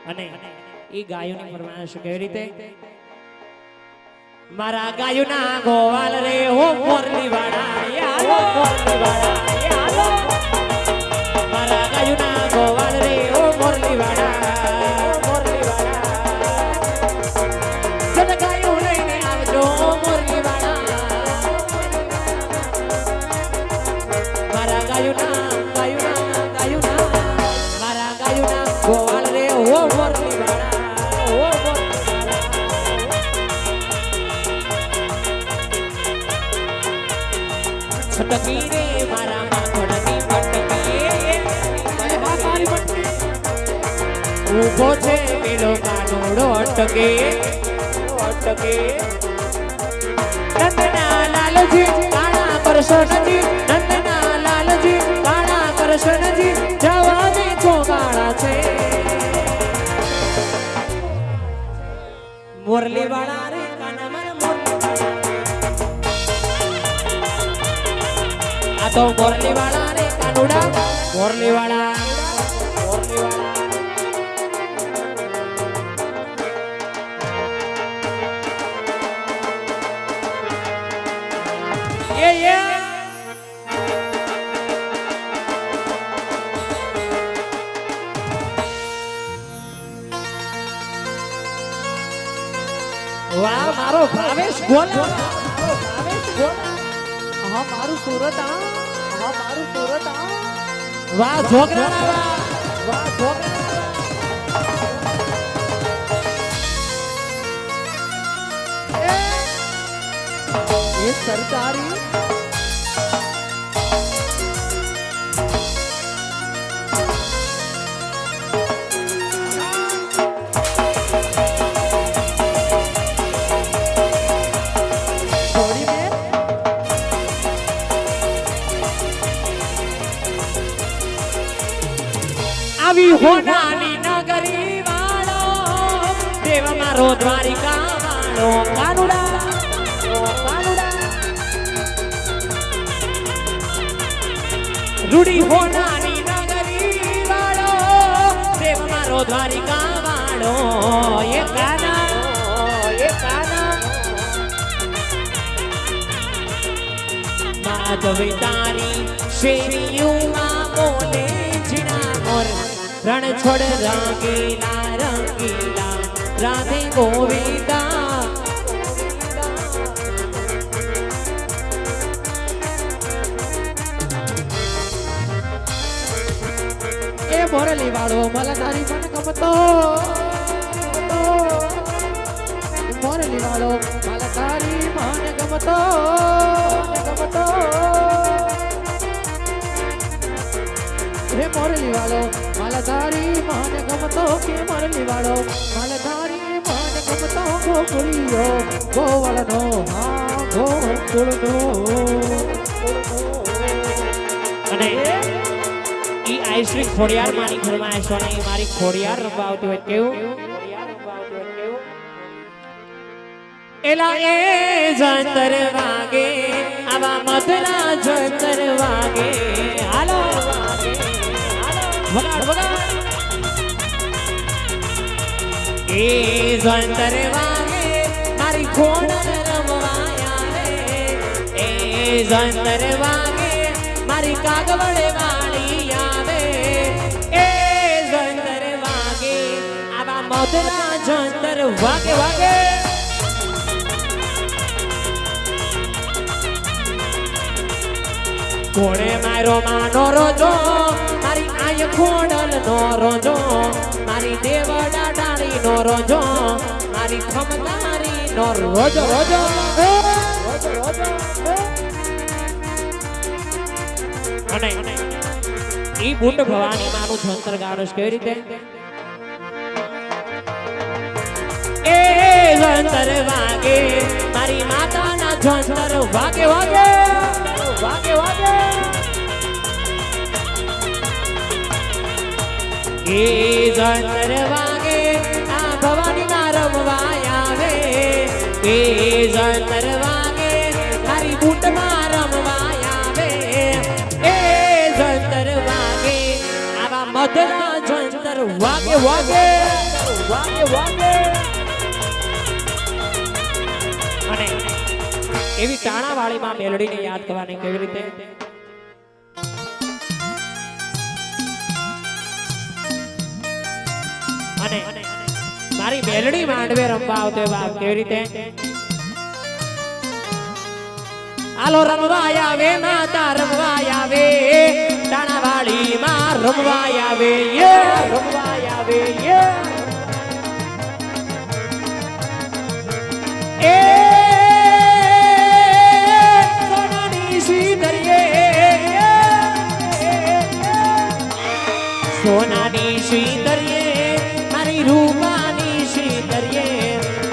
S5: અને એ ગાયોની ફરમાઈશ કેવી રીતે મારા ગાયુના ગોવાલ રે હો મોરલી વાળા યાલો મોરલી વાળા યાલો મારા ગાયુના ગોવાલ રે હો મોરલી વાળા જન ગાયું લઈને આવજો મોરલી વાળા મારા ગાયુના મારા ગાયુના ગોવાલ રે હો મોરલી વાળા હો છટકી રે મારા માથડની પટકી ઊભો છે પેલો કાનોડો અટકે નંદના લાલજી કાળા કરશનજી નંદના લાલજી કાળા કરશનજી જવાને ચોગાળા છે મોરલી વાળા રે કાના મારા આ તો મોરલી વાળા રે કાનુડા મોરલી વાળા વાહ મારો ભાગ ગોલા
S6: હા મારું સુરત આ હા મારું સુરત આ
S5: વાહ છોકરા વાહ છોકરા
S6: એ સરકારી થોડી મેં
S5: આવી હોનાની નગરી વાળો દેવ મારો દ્વારિકા વાળો કાનુડા રૂડી હોનાની નગરી વાળો દેવ મારો દ્વારિકા વાળો એ કાના માધવી તારી શેરીયુમાં મોને જીણા મોર રણ છોડ રંગીલા રાધે ગોવિંદા
S6: એ મોરલી વાળો મલધારી મન ગમતો મોરલી વાળો મલધારી મન ગમતો હે મોરલી વાળો મલધારી મન ગમતો કે મોરલી વાળો મલધારી મન ગમતો ગોકુળિયો ગોવળનો હા ગોકુળનો
S5: અને ઈ આઈશ્રી ખોડિયાર માની ફરમાઈશ અને ઈ મારી ખોડિયાર રમવા આવતી હોય કેવું એલા એ જંતર વાગે આવા મધરા જંતર વાગે હાલો વગાડ એ જંતર વાગે મારી ખોડલ રમવા આવે એ જંતર વાગે મારી કાગવડ વાળી આવે એ જંતર વાગે આવા મધરા જંતર વાગે કોણે મારો માનો રોજો મારી આય ખોડલ નો રોજો મારી દેવડા ડાળી નો રોજો મારી ખમદારી નો રોજો અને ઈ બુટ ભવાની માનું જંતર ગાણું કેવી રીતે એ જંતર વાગે મારી માતાના જંતર વાગે એ જંતર વાગે આ ભવાની માં રમવા આવે એ જંતર વાગે મારી બુટ માં રમવા આવે એ જંતર વાગે આવા મધરા જંતર વાગે અને એવી ટાણાવાળી માં મેલડીને યાદ કરવાની કેવી રીતે અને મારી મેલડી માંડવે રમવા આવતો બાપ કેવી રીતે આલો રમવા આવે માતા રમવા આવે ટાણાવાળી માં રમવા આવે એ સોનાની શ્રીધરીએ મારી રૂપાની શ્રીધરીએ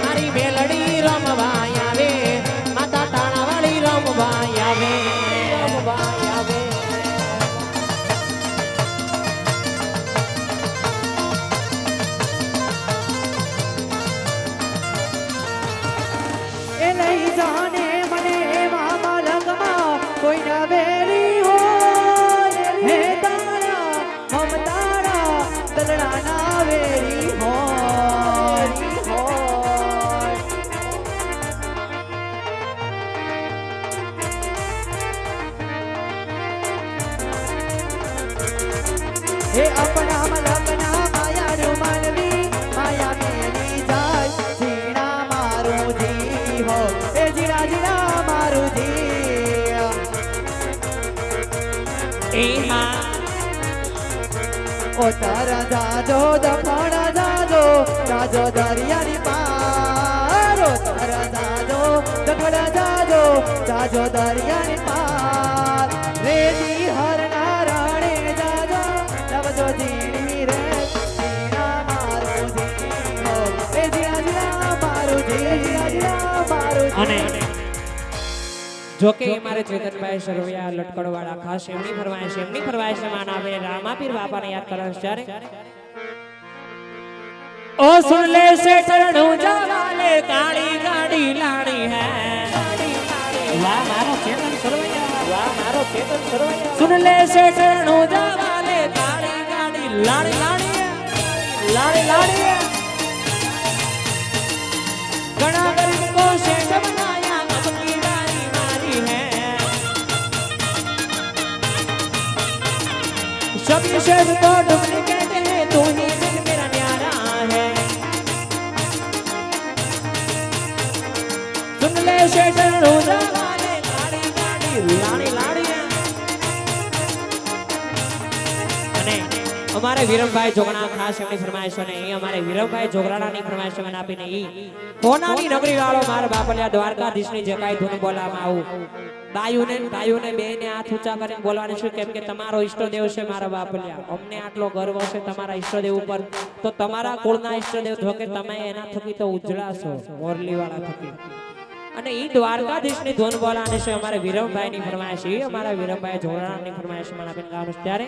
S5: મારી મેલડી રમવા આવે માતા તાણાવાળી રમવા આવે
S6: એ નહીં જાણે મને મામા લગમાં કોઈ ના વેરી હોય હે તારા મમતારા દલડા ના વેરી હોય હે अपना મલકના માયાનું માનવી માયા મેલી જાય જીણા મારું જી હો એ
S5: એ હા
S3: ઓ તારા જાજો દફાણા જાજો જાજો દરિયાની પાર ઓ તારા જાજો દફાણા જાજો જાજો દરિયાની પાર રેતી હરના રાણે જાજો લવજો જીણી રે જીણા મારું જીણો એ જીણા જીણા મારું જીણા મારું
S5: અને જોકે મારે ચેતનભાઈ સરવૈયા લટકડવાળા ખાસ એમની ફરમાઈશ માના આવે રામાપીર બાપાને યાદ કરે ત્યારે ओ सुन ले से चरणों जवाले काली गाड़ी लाड़ी है वाह मारो चेतन सरवैया सुन ले से चरणों जवाले काली गाड़ी लाड़ी लाड़ी है घना गरीब को शेष बनाया अपनी बारी मारी है सभी शेष को डुप्लीकेट है तू ही दिल मेरा न्यारा है सुन ले शेष रोजा वाले लाड़ी गाड़ी लाड़ी लाड़ी है અને અમારે વિરમભાઈ જોગણા ખાસ એમની ફરમાઈશ અને એ અમારે વિરમભાઈ જોગરાણાની ફરમાઈશ મને આપીને ઈ કોનાની નગરી વાળો મારા બાપલિયા દ્વારકાધીશની જે કાઈ ધૂન બોલામાં આવું બાયુને બેને હાથ ઊંચા કરીને બોલવાનું છે કેમ કે તમારો ઈષ્ટદેવ છે મારા બાપલિયા અમને આટલો ગર્વ છે તમારા ઈષ્ટદેવ ઉપર તો તમારા કુળના ઈષ્ટદેવ જો કે તમે એના થકી તો ઉજળાશો મોરલી વાળા થકી અને ઈ દ્વારકાધીશની ધૂન બોલાવાની છે અમારે વિરમભાઈની ફરમાઈશ ઈ અમારા વિરમભાઈ જોગરાણાની ફરમાઈશ મને આપીને ગાવાનું છે ત્યારે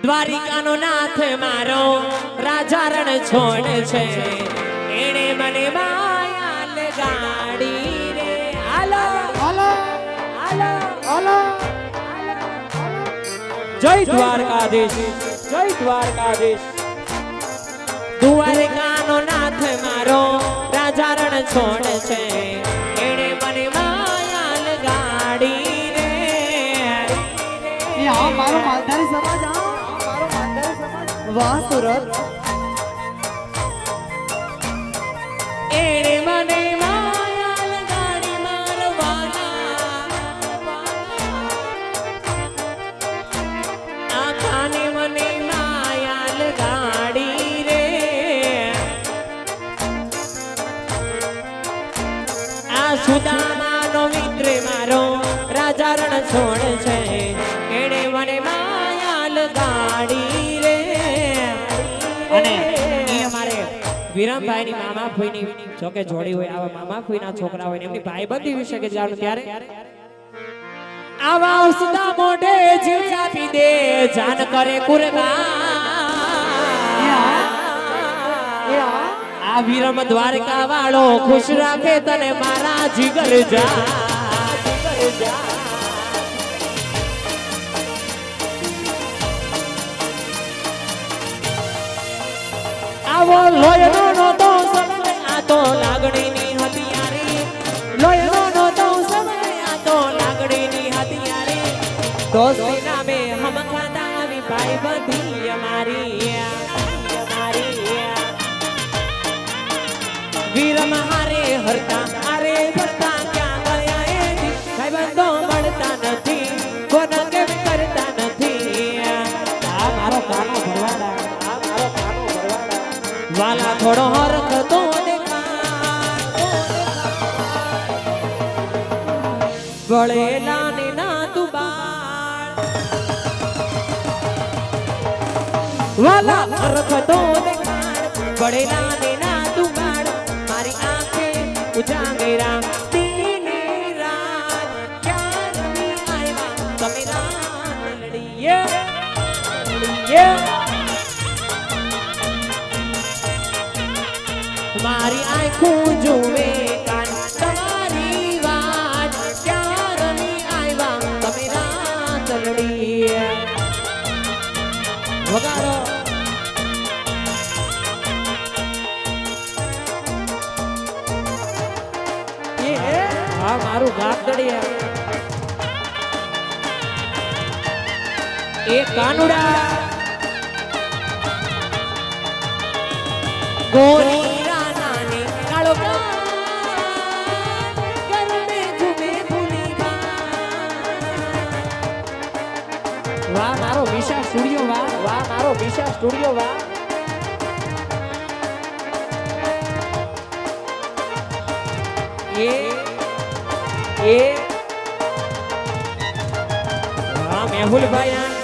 S5: દ્વારિકાનો નાથ મારો રાજા રણ છોડ છે એણે મને માયા લગાડી રે હાલો હાલો હાલો હાલો જય દ્વારકાધીશ દ્વારકાનો નાથ મારો રાજા રણ છોડ છે એણે મને માયા લગાડી રે
S3: આ મારો માલધારી સમાજ વાહ સુરત
S5: એણે મને માયા લગાડી મારવાના આખાને મને માયા લગાડી રે આ સુદામાનો મિત્ર મારો રાજા રણ છોડ છે એણે મને માયા લગાડી રે અને એ અમારે વિરમભાઈની મામા ફોઈની જોકે જોડી હોય આવા મામા ફોઈના છોકરા હોય એમની ભાઈબંધી વિશે કે જાણું ત્યારે આવા ઉસદા મોઢે જીવ આપી દે જાન કરે કુરબાન આ વિરમ દ્વારકા વાળો ખુશ રાખે તને મારા જીગર જા આવો લોયનો નો તો સમય આ તો લાગણીની હથિયારી લોયનો નો તો સમય આ તો લાગણીની હથિયારી દોસ્તી નામે હમ ખાતા આવી ભાઈ બધી અમારી વીર મહારે હરતા અરે ભરતા ક્યાં ગયા એ ભાઈ બંધો મળતા નથી કોના કેમ કરતા નથી આ મારો કાનો ભરવાડા વાલા થોડો હરખ તો વળેલા ને ના તું બાળ વાલા હરખ તો વળેલા ને ના તું બાળ મારી આંખે ઉજાગરા દીની રાત ક્યાં આવ્યા તમે રાત લડીએ મારી આંખું જુએ કાન તમારી વાત ક્યાં રમી આવ્યા તમે રાત લડી વગાડો હા મારું ગાબદડિયા એ કાનુડા ગોરી રાનાને કાળો કાન ગરમે ઘૂમે ભૂલી વાહ મારો વિશાળ સ્ટુડિયો વાહ વાહ મારો વિશાળ સ્ટુડિયો વાહ એ વાહ મેહુલભાઈ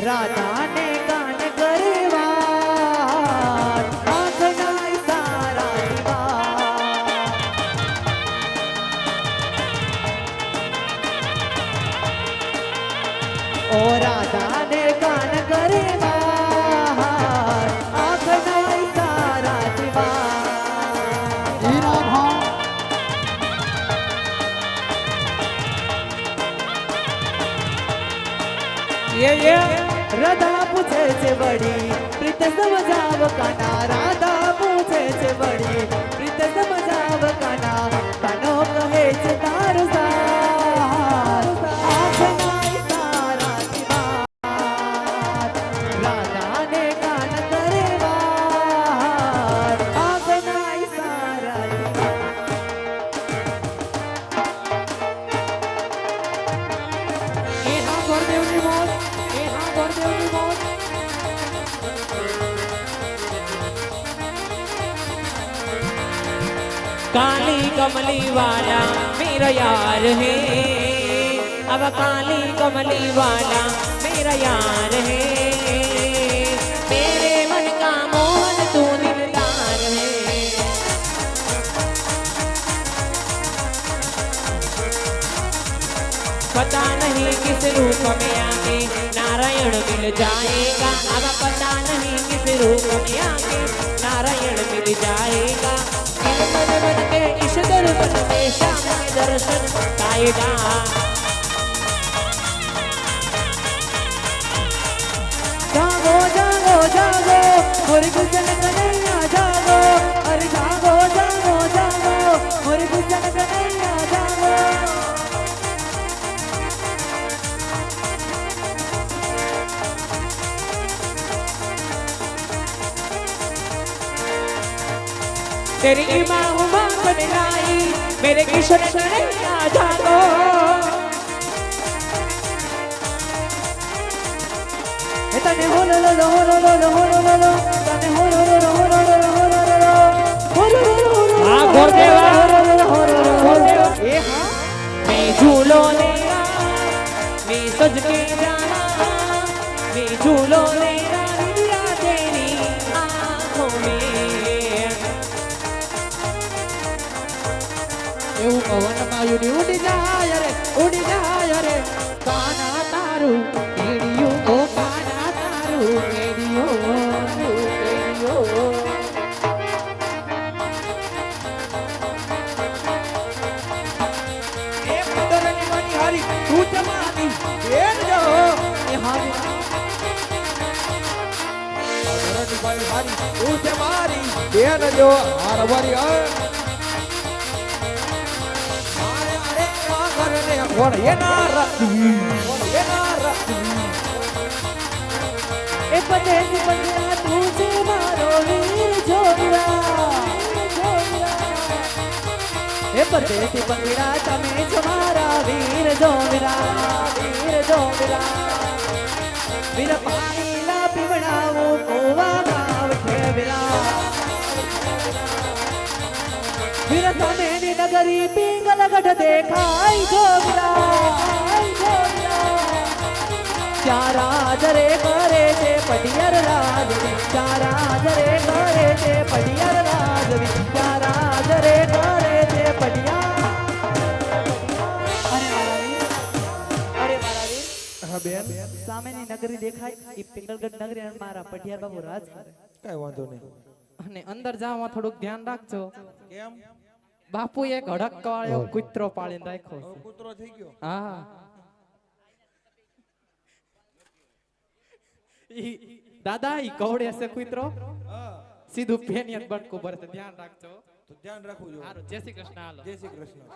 S6: રાધા ને ગાન કરવા આંખના ઈશારા ઓ રાધા ને ગાન કરવા આંખના ઈશારા રાધા પૂછે છે બડી પ્રીત સમજાવ કાના રાધા પૂછે છે બડી પ્રીત સમજાવ કાના કાનો કહે છે તારું સાર આંખના ઈશારાથી વાત રાધાને કાન કરે વાત આંખના ઈશારાથી
S5: એ હા ગોરદેવની મોત એ હા ગોરદેવની મોત काली कमली वाला मेरा यार है अब काली कमली वाला मेरा यार है मेरे मन का मोहन तू दिलदार है पता नहीं किस रूप में आके नारायण मिल जाएगा अब पता नहीं किस रूप में आके नारायण मिल जाएगा मन मन के इस दर्पण में श्याम के दर्शन पाएगा
S6: जागो जागो जागो मोरे गुलशन कन्हैया जागो अरे जागो जागो जागो मोरे गुलशन कन्हैया जागो
S5: तेरी माँ बन लाई मेरे किशोर कन्हैया जागो
S6: तने हो लो लो हो लो लो हो लो लो तने हो लो लो हो लो लो हो लो लो हो लो लो
S5: हाँ गोरदेवा
S6: हो लो लो ए हाँ
S5: मैं झूलो लेगा मैं सज के जाना मैं झूलो लेगा दिया तेरी आँखों में
S6: એવું પવનમાં ઉડી જાય રે કાના તારું કેડિયું ઓ કાના તારું કેડિયું
S2: એ પદરની માની હારી તું જમાની બેન જો
S6: એ હા
S2: પદરની માની હારી તું જમાની બેન જો હારવારી કોણ એના રાખી
S6: એ પદેસી પંજા તું છે મારો વીર જોગરા એ પરદેસી પંગડા તમે છો મારા વીર જોગરા વીર પાણીના પીવડાવો કોવા ગાવ ઠેવરા વીર તમેની નગરી પિંગલગઢ દેખાય જોગરા ચારા જરે કરે છે પડિયર રાજવી ચારા જરે કરે છે પડિયર રાજવી ચારા જરે કરે છે પડિયા અરે મારા વીર
S2: હા બેન
S6: સામેની નગરી દેખાય ઈ પિંગલગઢ નગરી અને મારા પટિયાર બાબુ રાજ કરે
S2: કઈ વાંધો નહીં
S3: અને અંદર જાવામાં થોડુંક ધ્યાન રાખજો
S2: કેમ
S6: બાપુ એક હડક વાળો કૂતરો પાળીને રાખ્યો છે
S2: કૂતરો થઈ ગયો.
S6: હા દાદા ઈ કવડે છે કૂતરો
S2: હા
S6: સીધું પેનિયન બટકું ભરશે ધ્યાન રાખજો
S2: તો ધ્યાન રાખવું જોઈએ.
S6: સારું જય શ્રી કૃષ્ણ હાલો
S2: જય શ્રી કૃષ્ણ.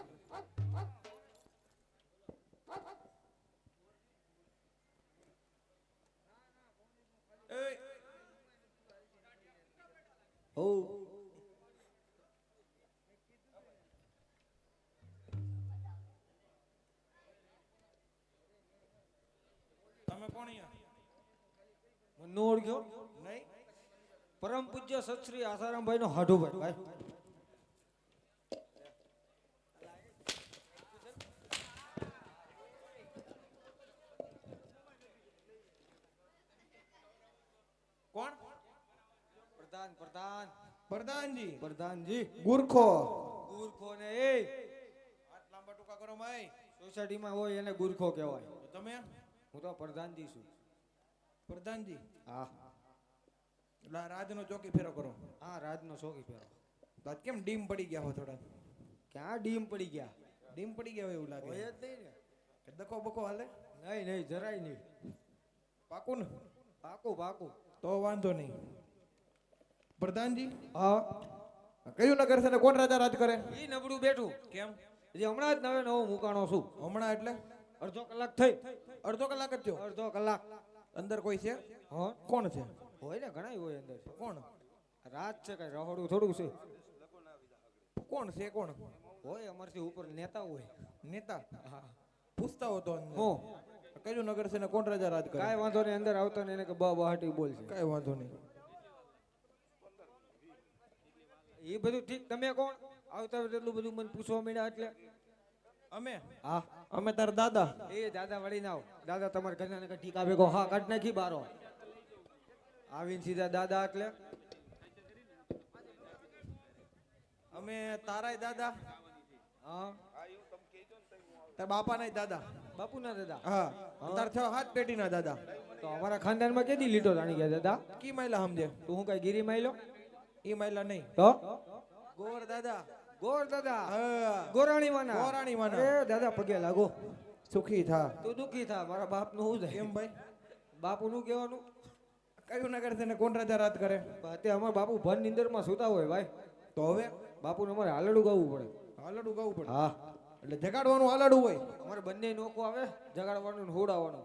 S2: તમે કોણ અહીંયા?
S3: નો ઓળખ્યો
S2: નહીં
S3: પરમ પૂજ્ય સત્શ્રી આસારામભાઈ નો હાડુભાઈ ભાઈ
S2: કોણ?
S3: પ્રધાન પ્રધાન
S2: પ્રધાનજી.
S3: પ્રધાનજી
S2: ગુરખો.
S3: ગુરખો ને એ
S2: હાથ લાંબા ટૂંકા કરો માય.
S3: સોસાયટીમાં હોય એને ગુરખો કહેવાય
S2: તો તમે
S3: હું તો પ્રધાનજી છું
S2: પ્રધાનજી.
S3: હા
S2: એટલે આ રાજનો ચોકી ફેરો કરો.
S3: હા રાજનો શોખી પહેરો
S2: તો આજ કેમ ડીમ પડી ગયા હો થોડા?
S3: ક્યાં ડીમ પડી ગયા
S2: ડીમ પડી ગયા હોય એવું લાગે.
S3: હોય જ નહીં ને
S2: કે દખો બખો હાલે?
S3: નહીં નહીં જરાય નહીં
S2: પાકું ને?
S3: પાકું પાકું
S2: તો વાંધો નહીં. પ્રધાનજી
S3: હા
S2: કયું નગર છે ને કોણ રાજા રાજ કરે?
S3: ઈ નબળું બેઠું
S2: કેમ?
S3: હજી હમણાં જ નવો મુકાણો છું
S2: હમણાં એટલે
S3: અડધો કલાક થઈ
S2: અડધો કલાક જ થયો.
S3: અડધો કલાક
S2: અંદર કોઈ છે?
S3: હા
S2: કોણ છે?
S3: હોય ને ઘણા હોય અંદર
S2: કોણ?
S3: રાત છે કઈ રહોડું થોડું છે
S2: કોણ છે? કોણ
S3: હોય અમારથી ઉપર નેતા હોય
S2: નેતા?
S3: હા
S2: પૂછતા હો તો અંદર.
S3: હું
S2: કયું નગર છે ને કોણ રાજા રાજ કરે?
S3: કાંઈ વાંધો નહીં અંદર આવતો ને એને કે બહાટી બોલ છે
S2: કઈ વાંધો નહીં.
S3: એ બધું ઠીક તમે કોણ આવતા હોય એટલું બધું મને પૂછવા મળ્યા એટલે
S2: અમે
S3: હા
S2: અમે તાર દાદા.
S3: એ દાદા વળી ના આવ દાદા તમારે ઘરના ને ઠીક આવે કહો હા કાઢ નાખી બારો આવીને સીધા દાદા એટલે
S2: અમે તારાય દાદા.
S3: હા
S2: તાર બાપા નાય દાદા.
S3: બાપુ ના દાદા
S2: હા તાર છ હાથ પેટીના દાદા.
S3: તો અમારા ખાનદાનમાં કેદી લીટો તાણી ગયા દાદા
S2: કી માયલા સમજે?
S3: તું હું કઈ ગીરી માયલો
S2: ઈ માયલા નહીં.
S3: તો
S2: ગોર દાદા.
S3: ગોર દાદા
S2: હા
S3: ગોરાણી માના
S2: ગોરાણી માના.
S3: અરે દાદા પગે લાગો
S2: સુખી થા.
S3: તું દુખી થા મારા બાપ નું શું
S2: કેમ ભાઈ?
S3: બાપુ નું કહેવાનું
S2: કયું નગર છે ને કોણ રાજા રાજ કરે?
S3: અત્યારે અમારા બાપુ ભન નિંદર માં સુતા હોય ભાઈ
S2: તો હવે
S3: બાપુ ને અમારે હાલડું ગાવું પડે
S2: હાલડું ગાવું પડે.
S3: હા
S2: એટલે જગાડવાનું હાલડું હોય.
S3: અમારે બંને નોખું આવે જગાડવાનું ને હોડાવાનું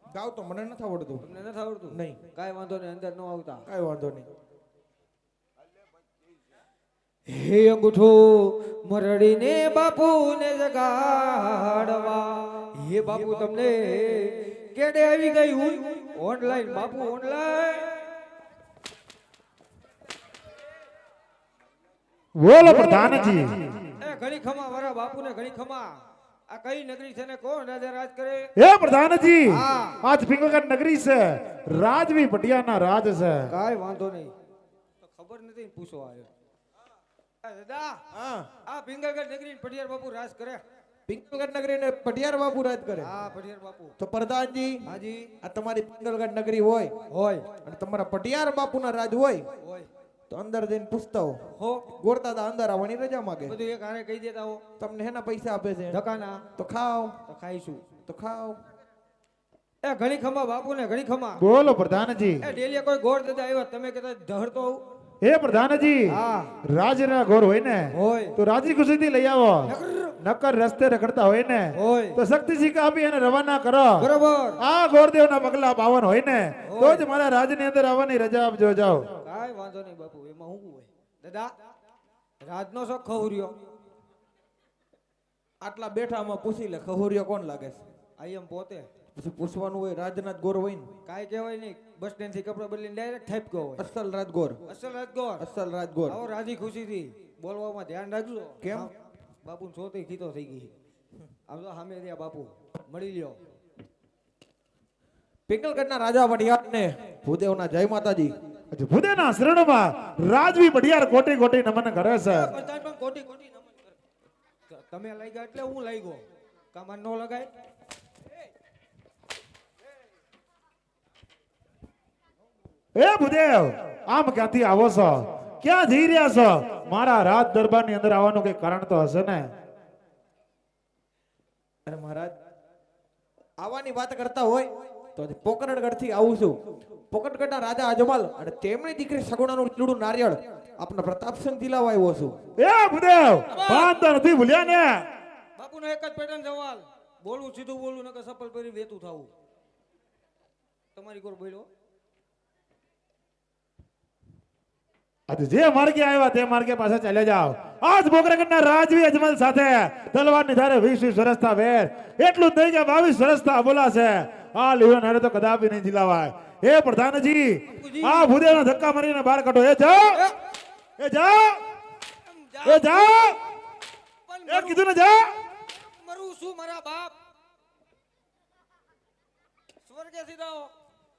S2: ગાવ તો મને નથી આવડતું.
S3: તમને નથી આવડતું
S2: નહીં.
S3: કાંઈ વાંધો નહીં અંદર ન આવતા
S2: કઈ વાંધો નહીં.
S3: હે અંગૂઠો મરડીને બાપુ ને જગાડવા હે બાપુ તમને કેડે આવી ગયું ઓનલાઈન બાપુ ઓનલાઈન
S1: બોલો પ્રધાનજી.
S3: એ ઘણી ખમા મારા બાપુ ને ઘણી ખમા આ કઈ નગરી છે ને કોણ રાજા રાજ કરે
S1: હે પ્રધાનજી,
S3: હા.
S1: આજ પિંગલગઢ નગરી છે, રાજવી પટિયાના રાજ છે.
S3: કાંઈ વાંધો નહીં તો ખબર નથી ને પૂછો આવ્યો દાદા
S2: હા
S3: આ પિંગલગઢ નગરી પટિયાર બાપુ રાજ કરે
S2: પિંગલગઢ નગરી ને પટિયાર બાપુ રાજ કરે.
S3: હા પટિયાર બાપુ
S2: તો પ્રધાનજી
S3: હાજી
S2: આ તમારી પિંગલગઢ નગરી હોય
S3: હોય
S2: અને તમારા પટિયાર બાપુના રાજ હોય
S3: હોય
S2: તો અંદર જઈને પૂછતા હો
S3: હો
S2: ગોરદાદા અંદર આવવાની રજા માંગે.
S3: બધું એક હારે કહી દેતા હો
S2: તમને હેના પૈસા આપે છે?
S3: ધકાના
S2: તો ખાઓ
S3: તો ખાઈશું
S2: તો ખાઓ.
S3: એ ઘણી ખમા બાપુ ને ઘણી ખમા
S1: બોલો પ્રધાનજી.
S3: એ ડેલીએ કોઈ ગોળ દાદા આવ્યા તમે કહેતા ધહરતો આવું
S1: હે પ્રધાનજી,
S3: હા
S1: રાજના ઘોર હોય ને
S3: હોય
S1: તો રાજી ખુશીથી લઈ આવો. નકર રસ્તે રખડતા હોય ને
S3: હોય
S1: તો શક્તિસિંહ આપી અને રવાના કરો.
S3: બરોબર
S1: આ ગોરદેવના પગલા પાવન હોય ને તો જ મારા રાજની અંદર આવવાની રજા આપજો. જાઓ.
S3: કાંઈ વાંધો નહીં બાપુ એમાં હું હોય દાદા રાજનો શોખ ખવર્યો
S2: આટલા બેઠામાં પૂછી લે ખહુરિયો કોણ લાગે છે?
S3: આઈ એમ પોતે
S2: પછી પૂછવાનું હોય રાજના જ ગોર હોય ને.
S3: કાંઈ કહેવાય નહીં બસ સ્ટેન્ડ થી કપડા બદલીને ડાયરેક્ટ થાપ ગયો હોય
S2: અસલ રાજગોર.
S3: અસલ રાજગોર
S2: અસલ રાજગોર.
S3: આવો રાજી ખુશીથી બોલવામાં ધ્યાન રાખજો
S2: કેમ?
S3: બાપુ સોતે ખીતો થઈ ગઈ આમ તો સામે રહ્યા બાપુ મળી લ્યો
S2: પિંગલગઢના રાજા વડિયાર ને ભૂદેવના જય માતાજી.
S1: ભુદેના શરણમાં રાજવી પટિયાર કોટી કોટી નમન કરે છે.
S3: બધા પણ કોટી કોટી નમન કરે. તમે લઈ ગયા એટલે હું લઈ ગયો કામન નો લગાય
S1: એ ભુદેવ, આમ ક્યાંથી આવો છો?
S2: ક્યાં જઈ રહ્યા છો? મારા રાજ દરબારની અંદર આવવાનું કઈ કારણ તો હશે ને?
S7: અરે મહારાજ આવવાની વાત કરતા હોય તો પોકરણગઢ થી આવું છું. પોકરણગઢના રાજા અજમલ અને તેમની દીકરી સગુણાનું લીલું નારિયેળ આપણા પ્રતાપસિંહ જિલ્લામાં આવ્યો છું.
S2: એ ભૂદેવ ભાન તો નથી ભૂલ્યા ને?
S3: બાપુનો એક જ પેટર્ન સવાલ, બોલવું સીધું બોલવું નકર સફળ કરી વેતું થાવું. તમારી કોર બોલ્યો.
S2: આજે જે માર્ગે આવ્યા તે માર્ગે પાછા ચાલ્યા જાઓ. આજ પોકરણગઢના રાજવી અજમલ સાથે તલવારની ધારે 20 વર્ષના વેર, એટલું જ નહીં કે 22 વર્ષના બોલાશે. આ લીવન હારે તો કદાપી નહીં જીલાવાય. હે પ્રધાનજી, આ ભૂદેવના ધક્કા મારીને બહાર કાઢો. એ જાઓ, એ જાઓ, એ જાઓ, એ કીધું ને જા.
S3: મરું છું મારા બાપ. સ્વર્ગે સીધો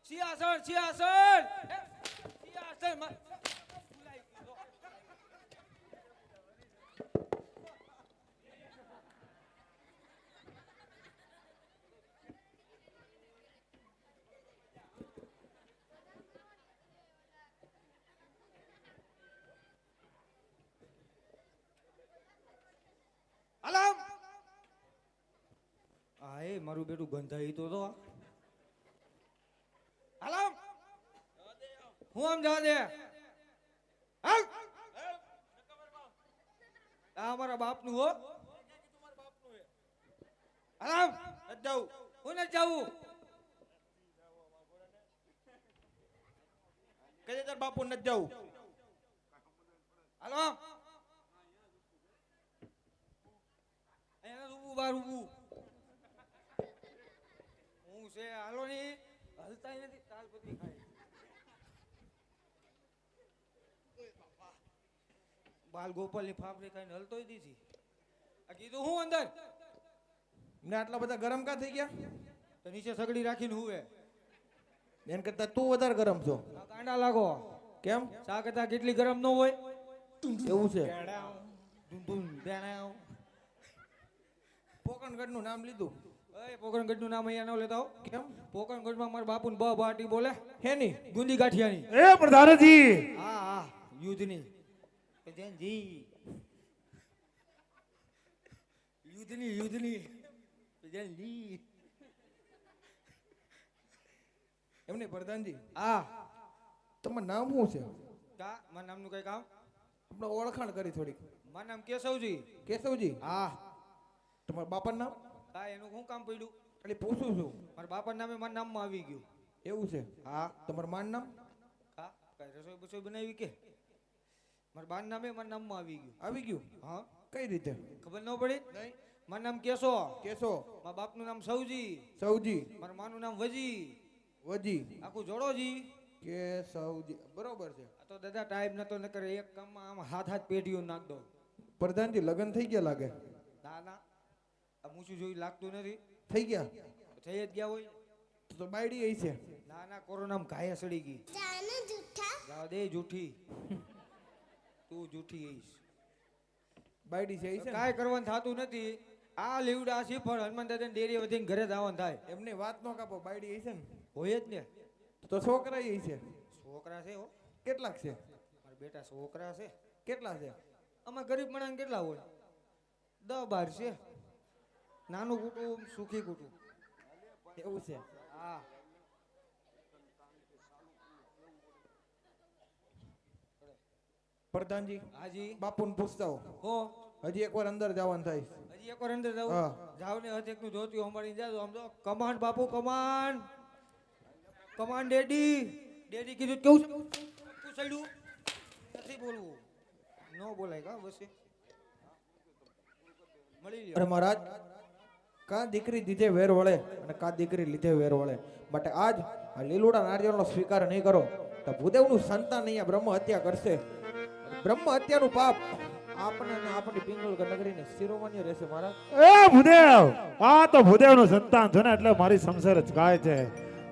S3: સિંહાસન સિંહાસન સિંહાસન અલામ. આ એ મારું બેટું ગંધાઈ તો અલામ. હું આમ જા દે. હાલ. આ અમારા બાપનું હો. અલામ. નથી જાવું. હું નથી જાવું.
S7: કઈ તાર બાપુ નથી જવું.
S3: હાલો. અહીંયા ઊભું બાર ઊભું. હું છે હાલો ની હલતા નથી તાલપત્રી ખાય. બાલ ગોપાલ ની ફાફડી ખાઈને હલતોય દીધી. આ કીધું હું અંદર
S7: ને આટલા બધા ગરમ કા થઈ ગયા?
S3: તો નીચે સગડી રાખીને હુવે.
S7: એન કરતા તું વધારે ગરમ છો.
S3: આ કાંડા લાગો.
S7: કેમ?
S3: ચા કરતા કેટલી ગરમ ન હોય?
S7: એવું છે?
S3: પોકરણગઢ નું નામ લીધું. એ પોકરણગઢ નું નામ અહીંયા ન લેતા હો. કેમ? પોકરણગઢ માં મારા બાપુ બ બાટી બોલે.
S7: હેની
S3: ગુંદી ગાંઠિયાની.
S2: એ પ્રધાનજી,
S3: હા હા યુદ્ધની. જી યુદ્ધની યુદ્ધની. જી
S7: એમને પ્રધાનજી
S3: હા
S7: તમારું નામ શું છે?
S3: કા મારા નામનું કઈ કામ?
S7: આપણે ઓળખાણ કરી થોડીક.
S3: મારું નામ કેશવજી.
S7: કેશવજી.
S3: હા
S7: તમારા બાપાનું નામ?
S3: હા એનું શું કામ પડ્યું?
S7: એટલે પૂછું છું.
S3: મારા બાપા નામે મારા નામમાં આવી ગયું.
S7: એવું છે?
S3: હા
S7: તમારું માન નામ?
S3: હા કઈ રસોઈ બસોઈ બનાવી કે? મારા બાન નામે મારા નામમાં આવી ગયું.
S7: આવી ગયું?
S3: હા
S7: કઈ રીતે?
S3: ખબર ન પડી? મારું નામ કેશો.
S7: કેશો.
S3: મારા બાપનું નામ સૌજી.
S7: સૌજી.
S3: મારા માનું નામ વજી.
S7: વજી.
S3: આખું જોડોજી.
S7: કેશવજી. બરોબર છે.
S3: આ તો દાદા ટાઈમ નતો ન કરે એક કામમાં આમ હાથ હાથ પેઢીઓ નાખ દો.
S7: પ્રધાનજી લગ્ન થઈ ગયા લાગે.
S3: ના ના આ મૂછું જોઈ લાગતું નથી.
S7: થઈ ગયા?
S3: થઈ જ ગયા હોય.
S7: તો બાયડી આવી છે?
S3: ના ના કોરોનામાં ઘાય સડી ગઈ. જાવ દે જૂઠી. તું જૂઠી આઈશ.
S7: બાયડી છે આવી છે?
S3: કાંઈ કરવાનું થતું નથી. આ લીવડા શ્રીફળ હનુમાન દાદાની ડેરી વધીને ઘરે જવાનું થાય.
S7: એમને વાત નો કાપો. બાયડી આવી છે ને?
S3: હોય જ ને.
S7: તો છોકરા આવી છે?
S3: છોકરા છે હો.
S7: કેટલાક છે?
S3: મારા બેટા છોકરા છે.
S7: કેટલા છે?
S3: આમાં ગરીબ માણસ કેટલા હોય? 10-12 છે. નાનું કુટુંબ સુખી કુટુંબ.
S7: એવું છે?
S3: હા
S7: પ્રધાનજી
S3: હાજી
S7: બાપુને પૂછતા
S3: હો.
S7: હજી એકવાર અંદર જવાનું થાય.
S3: હજી એકવાર અંદર જાવ.
S7: હા.
S3: જાવ ને હજી એકનું જોતી અમારી જાવ આમ જો કમાન્ડ બાપુ કમાન્ડ. Command daddy. ડેડી કીધું કેવું છે? તું સડ્યું નથી બોલવું. નો બોલાય કા બસ મળી લ્યો.
S7: અરે મહારાજ કા દીકરી દીધે વેર વળે અને કા દીકરી લીધે વેર વળે. માટે આજ આ લીલુડા નારિયેળનો સ્વીકાર નહીં કરો તો ભૂદેવનું સંતાન અહીંયા બ્રહ્મ હત્યા કરશે. બ્રહ્મ હત્યાનું પાપ આપણે અને આપણી પિંગલ નગરીને શિરોમાન્ય રહેશે મહારાજ.
S2: એ ભૂદેવ, આ તો ભૂદેવનું સંતાન છે ને એટલે મારી શમશેર જ ગાય છે.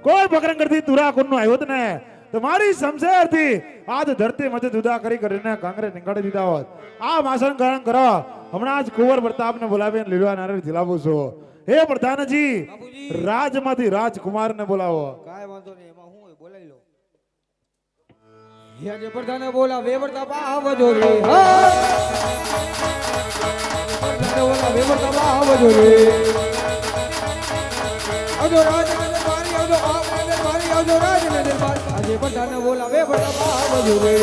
S2: કોઈ પોકરણગઢથી તુરાકુરનું આવ્યું હતું ને તો મારી શમશેરથી આજ ધરતી મધ્ય જુદા કરીને કાંગરે નીકાળી દીધા હોત. આ માસણ ગ્રહણ કરો. હમણાં જ કુંવર પ્રતાપને બોલાવીને લીલવા નારિયેળ ઝીલાવું છું. હે પ્રધાનજી,
S3: બાપુજી.
S2: રાજમાંથી રાજકુમારને બોલાવો.
S3: કાંઈ વાંધો નહીં એમાં હું બોલાવી લો. આજે પ્રધાને બોલા વેવરતા આવજો રે હા પ્રધાને બોલા વેવરતા આવજો રે આવજો રાજનગર મારી આવજો આ મારી આવજો રાજનગર મારી આજે પ્રધાને બોલા વેવરતા આવજો રે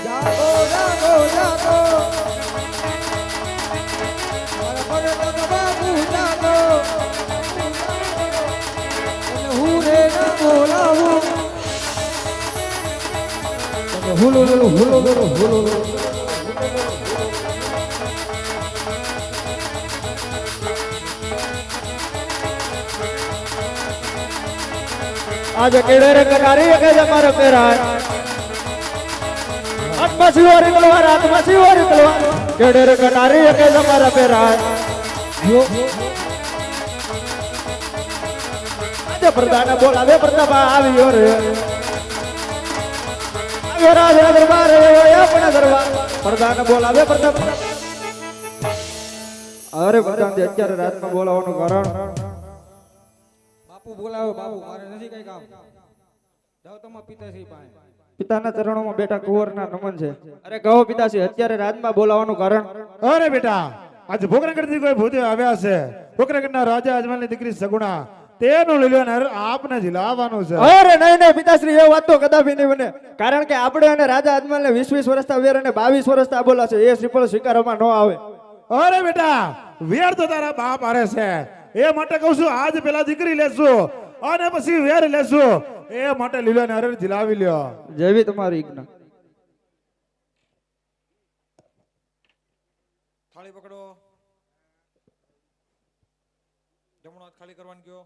S3: જાગો જાગો જાગો મારા પરદાના બાપુ જાગો હું રે ના બોલાવું હુલો હુલો હુલો હુલો હુલો
S6: आज केड़े रे कटारी के जमार पेराय आत्मा शिवारी तलवार केड़े रे कटारी के जमार पेराय
S3: यो
S6: आज प्रधान बोलावे प्रताप आवियो रे आवियो राज दरबार अपना दरबार प्रधान बोलावे प्रताप अरे प्रधान जी અત્યારે રાતમાં બોલાવવાનું કારણ
S3: બાપુ બોલાવો બાપુ મારે નથી કઈ કામ જાઓ તમારા પિતાશ્રી પાસે
S6: પિતાના ચરણોમાં બેટા કુંવરના નમન છે અરે કહો પિતાશ્રી અત્યારે રાજમાં બોલાવવાનું કારણ
S2: અરે બેટા આજે ભોકરગઢથી કોઈ ભૂદેવ આવ્યા છે ભોકરગઢના રાજા અજમલની દીકરી સગુણા તેનું લીલું આપને જીલાવવાનું છે
S6: અરે નહીં પિતાશ્રી એ વાત તો કદાપી નહીં બને કારણ કે આપણે અને રાજા અજમલને 20 વર્ષના વેર અને 22 વર્ષના બોલા છે એ શ્રીફળ સ્વીકારવામાં ન આવે
S2: અરે બેટા વેર તો તારા બાપ આરે છે એ માટે કહું છું આજ પેલા દીકરી લેશું અને પછી વેર લેશું એ માટે લીલો ને હરે જીલાવી લ્યો
S6: જેવી તમારી ઈચ્છા
S7: થાળી પકડો જમણો હાથ ખાલી કરવાનું કયો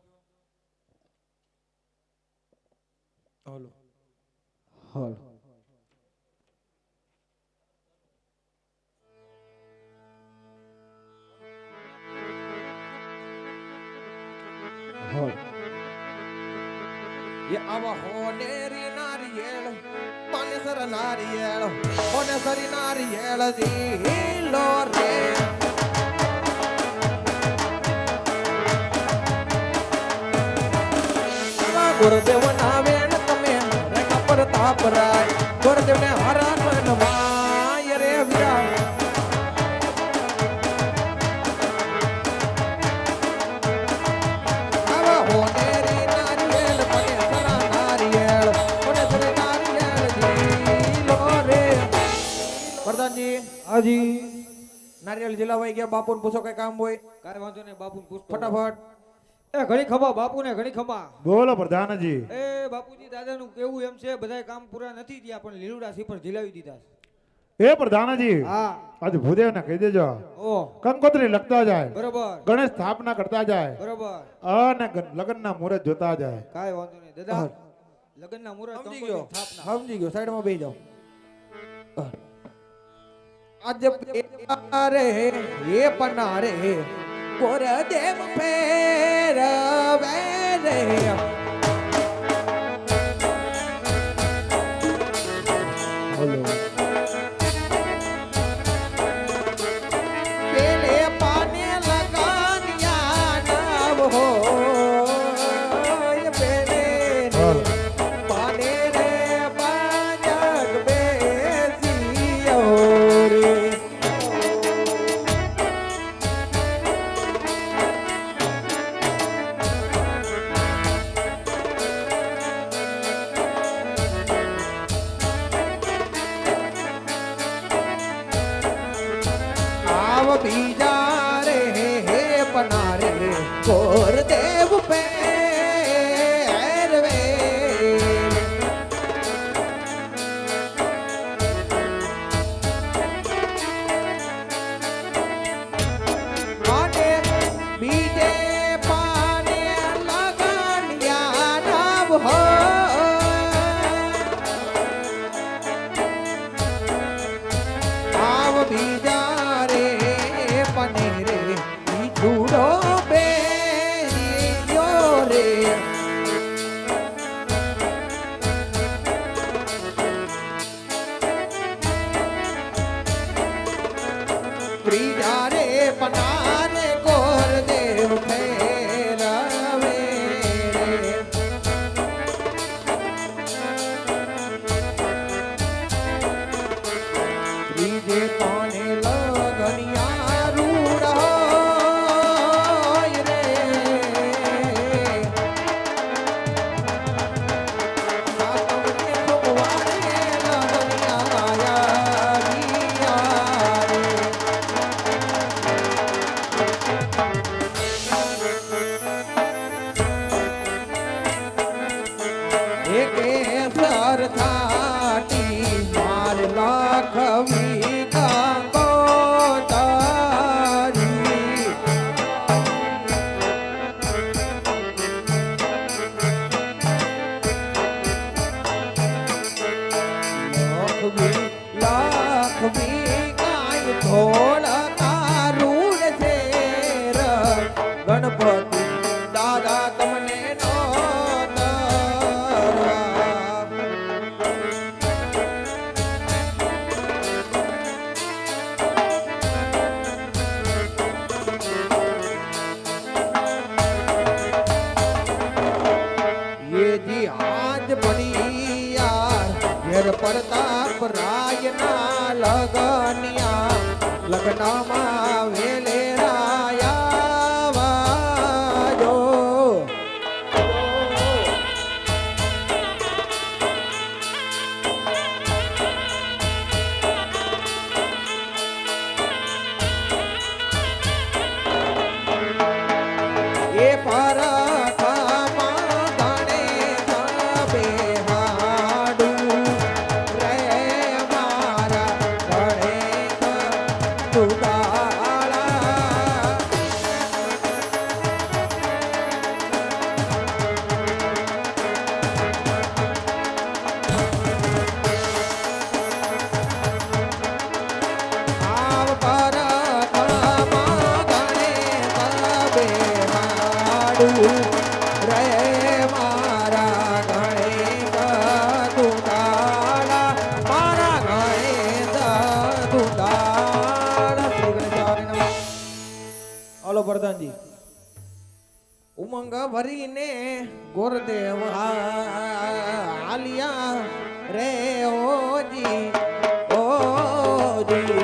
S7: હાલો
S3: હાલ
S7: ये आवा होनेरी नारियल पानेसर नारियल होनेसरी नारियल जीलो रे गुरुदेव नावेण तमे रे कपर तापराय गुरुदेव ने हरा मन माय रे वीरा आवा होनेरी नारियल पानेसर नारियल होनेसरी नारियल जीलो रे प्रधानजी
S3: હાજી
S7: नारियल जिलावाई गया बापू ने पूछो कई काम होय
S3: કારે વાંધો નહીં બાપુ પૂછતો
S7: फटाफट
S3: એ ઘણી ખબા બાપુ ને ઘણી ખબા
S2: બોલો પ્રધાનજી
S3: એ બાપુજી દાદાનું કેવું એમ છે બધાય કામ પૂરા નથી થયા પણ લીલુડા સિફર ઝીલાવી દીધા
S2: એ પ્રધાનજી
S3: હા
S2: આજે ભૂદેવ ને કહી દેજો
S3: ઓ
S2: કંકોત્રી લખતા જાય
S3: બરોબર
S2: ગણેશ સ્થાપના કરતા જાય
S3: બરોબર
S2: અને લગ્નના મુહૂર્ત જોતા જાય
S3: કાઈ વાંધો નહીં દાદા લગ્નના મુહૂર્ત
S7: સમજી
S3: કંકોત્રી
S7: ગયો
S3: સ્થાપના
S7: સમજી ગયો સાઈડ માં બેહી જાઓ आज रे ये पनारे गुरुदेव फेर रे पेले पाने लगानिया नव हो ये पेले पाने रे बाजक बेसियो रे आव बीजा रे हे पनारे गुरुदेव पैर वे आने बीजे पाने लगानिया नव हो आव बीजा रे पनेरे छूड़ो बेरियो रे बीजा रे पनारे गुरुदेव फेरवे જે કોને લગનિયા રૂડા રે સાતમને સોમવારે લગનિયા આયા રે એકે સરથાટી માર લાખવી કાંગો તારી લાખવી કાંઈ થોડા તારું છે ગણપતિ દાદા તમને નો ये जी आज बड़ी यार घेर प्रताप राय ना लगनिया लग्नमा वेले राया वाजो ये पारा રે મારા ગણેશ દુલાલા મારા ગણેશ દુલાલા શ્રી ગણેશાય નમઃ. હાલો પ્રધાનજી ઉમંગ ભરીને ગોરદેવ આલિયા રે ઓજી ઓજી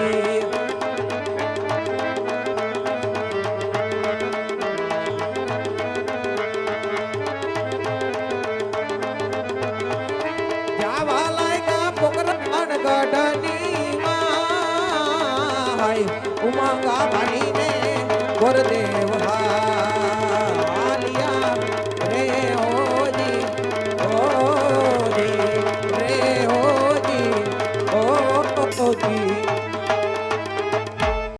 S7: ઉમંગા ભરીને ગોરદેવ